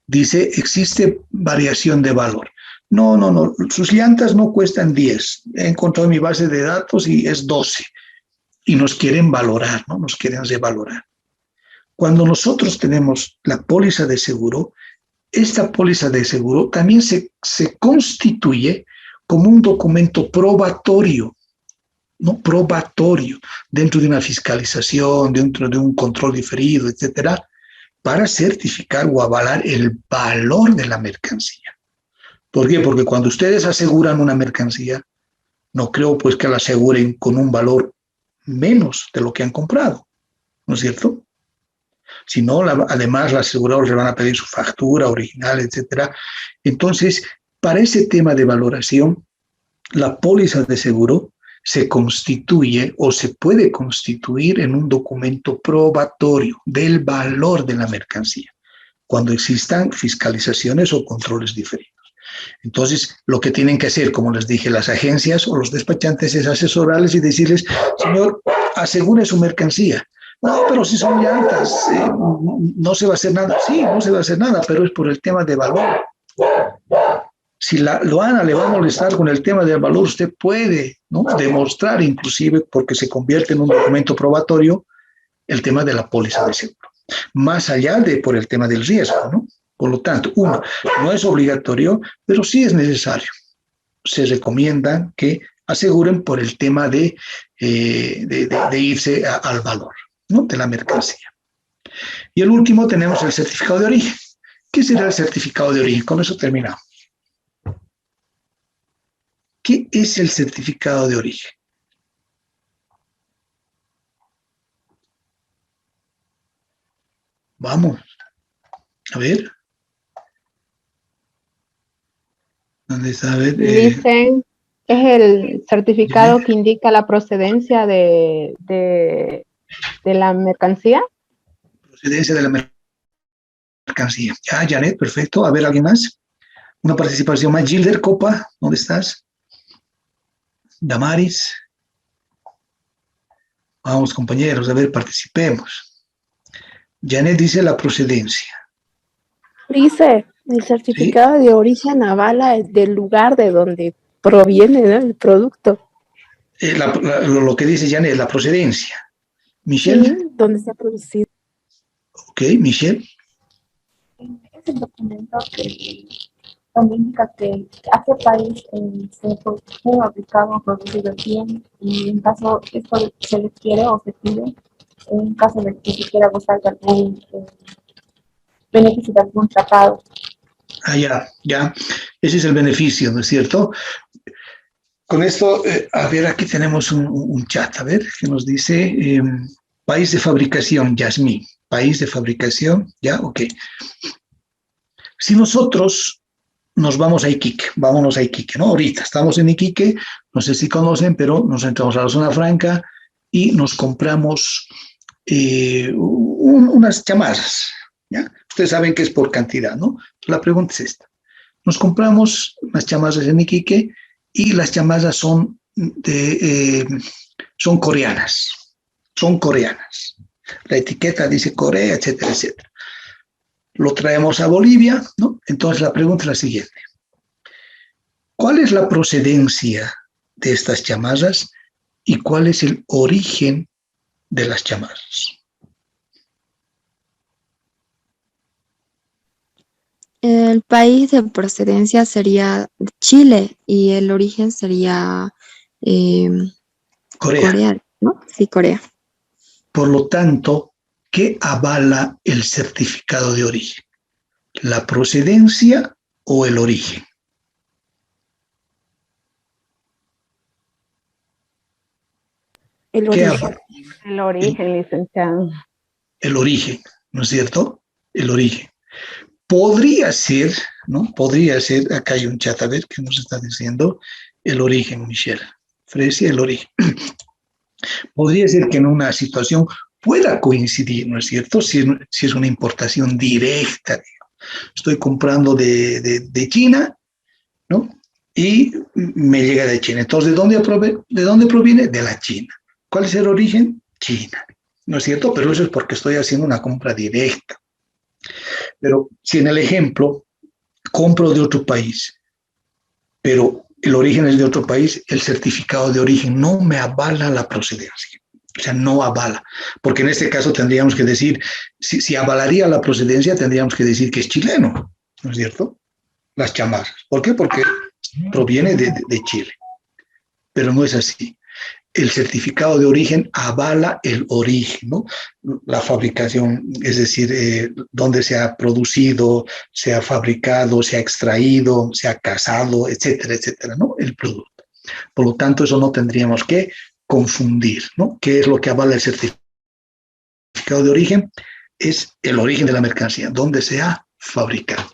dice, existe variación de valor. No, sus llantas no cuestan 10. He encontrado mi base de datos y es 12. Y nos quieren valorar, ¿no? Nos quieren revalorar. Cuando nosotros tenemos la póliza de seguro, esta póliza de seguro también se constituye como un documento probatorio, ¿no? Probatorio, dentro de una fiscalización, dentro de un control diferido, etcétera, para certificar o avalar el valor de la mercancía. ¿Por qué? Porque cuando ustedes aseguran una mercancía, no creo pues que la aseguren con un valor menos de lo que han comprado, ¿no es cierto? Si no, además las aseguradoras le van a pedir su factura original, etcétera. Entonces, para ese tema de valoración, la póliza de seguro se constituye o se puede constituir en un documento probatorio del valor de la mercancía, cuando existan fiscalizaciones o controles diferidos. Entonces, lo que tienen que hacer, como les dije, las agencias o los despachantes es asesorarles y decirles, señor, asegure su mercancía. No, pero si son llantas, no se va a hacer nada. Sí, no se va a hacer nada, pero es por el tema de valor. Si la aduana le va a molestar con el tema del valor, usted puede, ¿no?, demostrar, inclusive, porque se convierte en un documento probatorio, el tema de la póliza de seguro. Más allá de por el tema del riesgo, ¿no? Por lo tanto, uno, no es obligatorio, pero sí es necesario. Se recomienda que aseguren por el tema de irse al valor, ¿no?, de la mercancía. Y el último tenemos el certificado de origen. ¿Qué será el certificado de origen? Con eso terminamos. ¿Qué es el certificado de origen? Vamos, a ver. ¿Dónde está? A ver, Dicen, es el certificado que indica la procedencia de la mercancía. Procedencia de la mercancía. Ya, Janet, perfecto. A ver, ¿alguien más? Una participación más. Gilder, Copa, ¿dónde estás? Damaris. Vamos, compañeros, a ver, participemos. Janet dice la procedencia. Dice, el certificado de origen avala del lugar de donde proviene, ¿no?, el producto. Lo que dice Janet, la procedencia. Michelle. Sí, donde se ha producido. Ok, Michelle. Es el documento donde indica que a qué país se fue aplicado o producido el bien, y en caso esto se requiere o se pide, en caso de que se quiera gozar de algún beneficio de algún tratado. Ah, ya. Ese es el beneficio, ¿no es cierto? Con esto, a ver, aquí tenemos un chat, a ver, que nos dice país de fabricación, Yasmín, país de fabricación, ya, ok. Si nosotros nos vamos a Iquique, vámonos a Iquique, ¿no? Ahorita estamos en Iquique, no sé si conocen, pero nos entramos a la zona franca y nos compramos unas chamarras, ¿ya? Ustedes saben que es por cantidad, ¿no? La pregunta es esta. Nos compramos unas chamarras en Iquique y las chamarras son coreanas, son coreanas. La etiqueta dice Corea, etcétera, etcétera. Lo traemos a Bolivia, ¿no? Entonces la pregunta es la siguiente. ¿Cuál es la procedencia de estas chamarras y cuál es el origen de las chamarras? El país de procedencia sería Chile y el origen sería Corea, ¿no? Sí, Corea. Por lo tanto, ¿qué avala el certificado de origen? ¿La procedencia o el origen? El ¿Qué origen. avala? El origen, licenciado. El origen, ¿no es cierto? El origen. Podría ser, ¿no? Podría ser, acá hay un chat, a ver qué nos está diciendo, el origen, Michelle. Fresia, el origen. Podría ser que en una situación pueda coincidir, ¿no es cierto? Si es una importación directa, digamos. Estoy comprando de China, ¿no? Y me llega de China. Entonces, ¿de dónde proviene? De la China. ¿Cuál es el origen? China, ¿no es cierto? Pero eso es porque estoy haciendo una compra directa. Pero si en el ejemplo compro de otro país, pero el origen es de otro país, el certificado de origen no me avala la procedencia. O sea, no avala. Porque en este caso tendríamos que decir, si avalaría la procedencia, tendríamos que decir que es chileno, ¿no es cierto? Las chamarras. ¿Por qué? Porque proviene de Chile. Pero no es así. El certificado de origen avala el origen, ¿no? La fabricación, es decir, dónde se ha producido, se ha fabricado, se ha extraído, se ha cazado, etcétera, etcétera, ¿no? El producto. Por lo tanto, eso no tendríamos que confundir, ¿no? ¿Qué es lo que avala el certificado de origen? Es el origen de la mercancía, dónde se ha fabricado.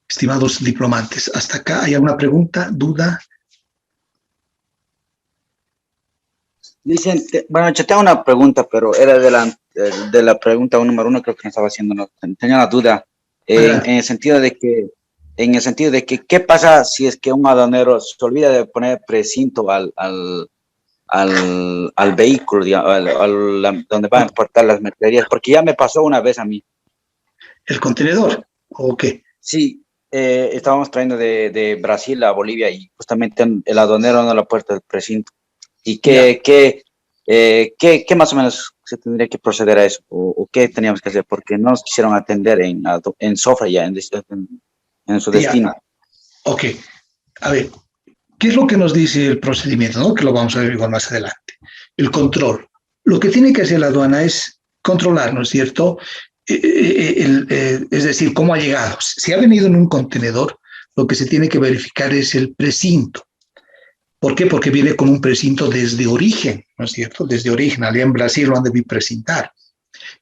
Estimados diplomantes, hasta acá, ¿hay alguna pregunta, duda? Dicen, bueno, yo tengo una pregunta, pero era de la pregunta número 1, creo que me estaba haciendo, no, tenía una duda, en el sentido de que, ¿qué pasa si es que un aduanero se olvida de poner precinto al vehículo, digamos, donde van a importar las mercaderías? Porque ya me pasó una vez a mí. ¿El contenedor o qué? Sí, estábamos trayendo de Brasil a Bolivia y justamente el aduanero no le ha puesto el precinto. ¿Y qué más o menos se tendría que proceder a eso? ¿O qué teníamos que hacer? Porque no nos quisieron atender en Sofra ya, en su destino. Ok. A ver, ¿qué es lo que nos dice el procedimiento, ¿no? Que lo vamos a ver igual más adelante. El control. Lo que tiene que hacer la aduana es controlar, ¿no es cierto? Es decir, cómo ha llegado. Si ha venido en un contenedor, lo que se tiene que verificar es el precinto. ¿Por qué? Porque viene con un precinto desde origen, ¿no es cierto? Desde origen, allá en Brasil lo han debido precintar.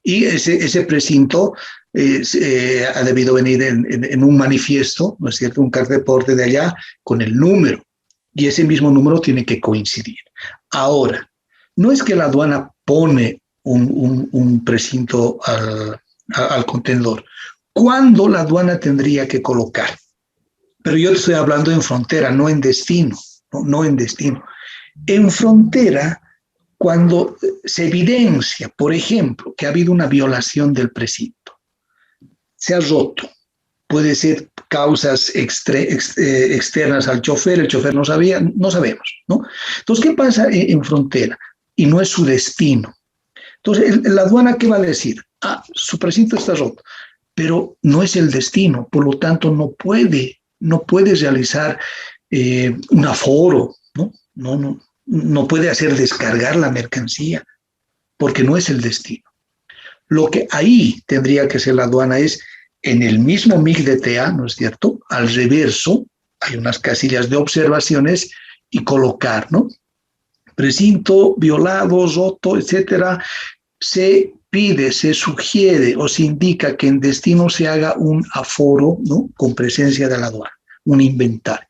Y ese precinto ha debido venir en un manifiesto, ¿no es cierto? Un cartaporte de allá con el número. Y ese mismo número tiene que coincidir. Ahora, no es que la aduana pone un precinto al contenedor. ¿Cuándo la aduana tendría que colocar? Pero yo estoy hablando en frontera, no en destino. No en destino. En frontera, cuando se evidencia, por ejemplo, que ha habido una violación del precinto, se ha roto, puede ser causas externas al chofer, el chofer no sabía, no sabemos, ¿no? Entonces, ¿qué pasa en frontera? Y no es su destino. Entonces, la aduana, ¿qué va a decir? Ah, su precinto está roto, pero no es el destino, por lo tanto, no puede realizar un aforo, ¿no? No puede hacer descargar la mercancía, porque no es el destino. Lo que ahí tendría que hacer la aduana es, en el mismo MIG de TA, ¿no es cierto? Al reverso, hay unas casillas de observaciones y colocar, ¿no? Precinto violado, roto, etcétera, se pide, se sugiere o se indica que en destino se haga un aforo, ¿no? Con presencia de la aduana, un inventario.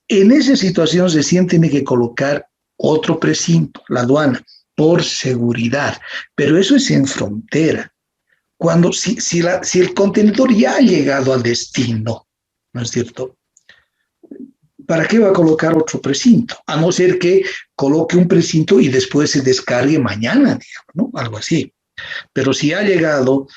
En esa situación recién tiene que colocar otro precinto, la aduana, por seguridad, pero eso es en frontera. Cuando, si el contenedor ya ha llegado al destino, ¿no es cierto? ¿Para qué va a colocar otro precinto? A no ser que coloque un precinto y después se descargue mañana, digamos, ¿no? Algo así. Pero si ha llegado,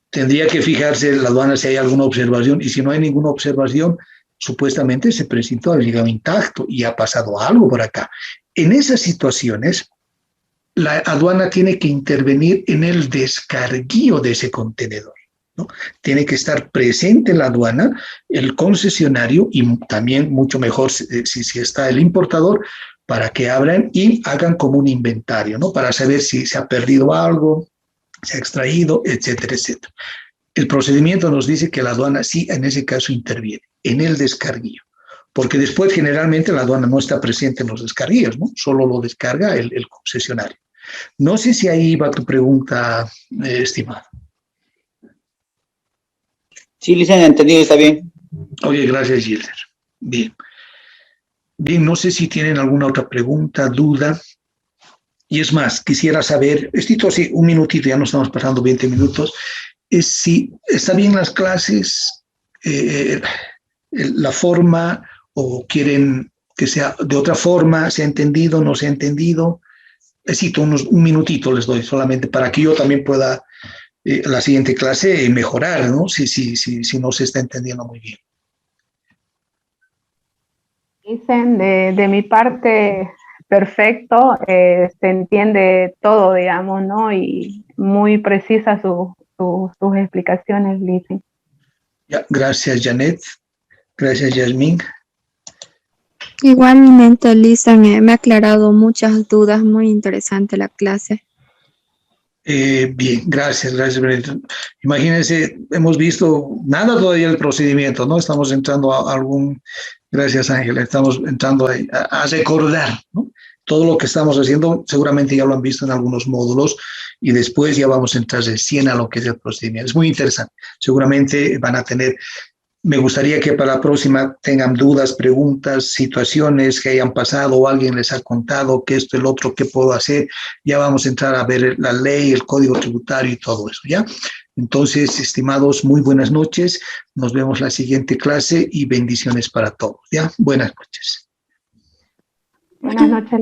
tendría que fijarse en la aduana si hay alguna observación, y si no hay ninguna observación, supuestamente ese precinto ha llegado intacto y ha pasado algo por acá. En esas situaciones, la aduana tiene que intervenir en el descarguío de ese contenedor, ¿no? Tiene que estar presente la aduana, el concesionario y también mucho mejor si está el importador, para que abran y hagan como un inventario, ¿no? Para saber si se ha perdido algo, se ha extraído, etcétera, etcétera. El procedimiento nos dice que la aduana sí, en ese caso, interviene en el descarguío, porque después generalmente la aduana no está presente en los descarguíos, ¿no? Solo lo descarga el concesionario. No sé si ahí va tu pregunta, estimado. Sí, licenciado, entendido, está bien. Oye, gracias, Gilder. Bien. Bien, no sé si tienen alguna otra pregunta, duda. Y es más, quisiera saber, Estito, sí, un minutito, ya no estamos pasando 20 minutos, es si está bien las clases, la forma, o quieren que sea de otra forma, se ha entendido, no se ha entendido. Necesito un minutito les doy solamente para que yo también pueda la siguiente clase mejorar, ¿no? Si no se está entendiendo muy bien. Dicen de mi parte, perfecto, se entiende todo, digamos, ¿no? Y muy precisas sus explicaciones, Lice. Ya, gracias, Janet. Gracias, Yasmín. Igualmente, Lisa, me ha aclarado muchas dudas, muy interesante la clase. Bien, gracias, Benedito. Imagínense, hemos visto nada todavía del procedimiento, ¿no? Estamos entrando a algún, gracias Ángela, estamos entrando a recordar, ¿no? Todo lo que estamos haciendo, seguramente ya lo han visto en algunos módulos y después ya vamos a entrar recién a lo que es el procedimiento. Es muy interesante, seguramente van a tener. Me gustaría que para la próxima tengan dudas, preguntas, situaciones que hayan pasado o alguien les ha contado que esto, el otro, qué puedo hacer. Ya vamos a entrar a ver la ley, el código tributario y todo eso, ¿ya? Entonces, estimados, muy buenas noches. Nos vemos la siguiente clase y bendiciones para todos, ¿ya? Buenas noches. Buenas noches.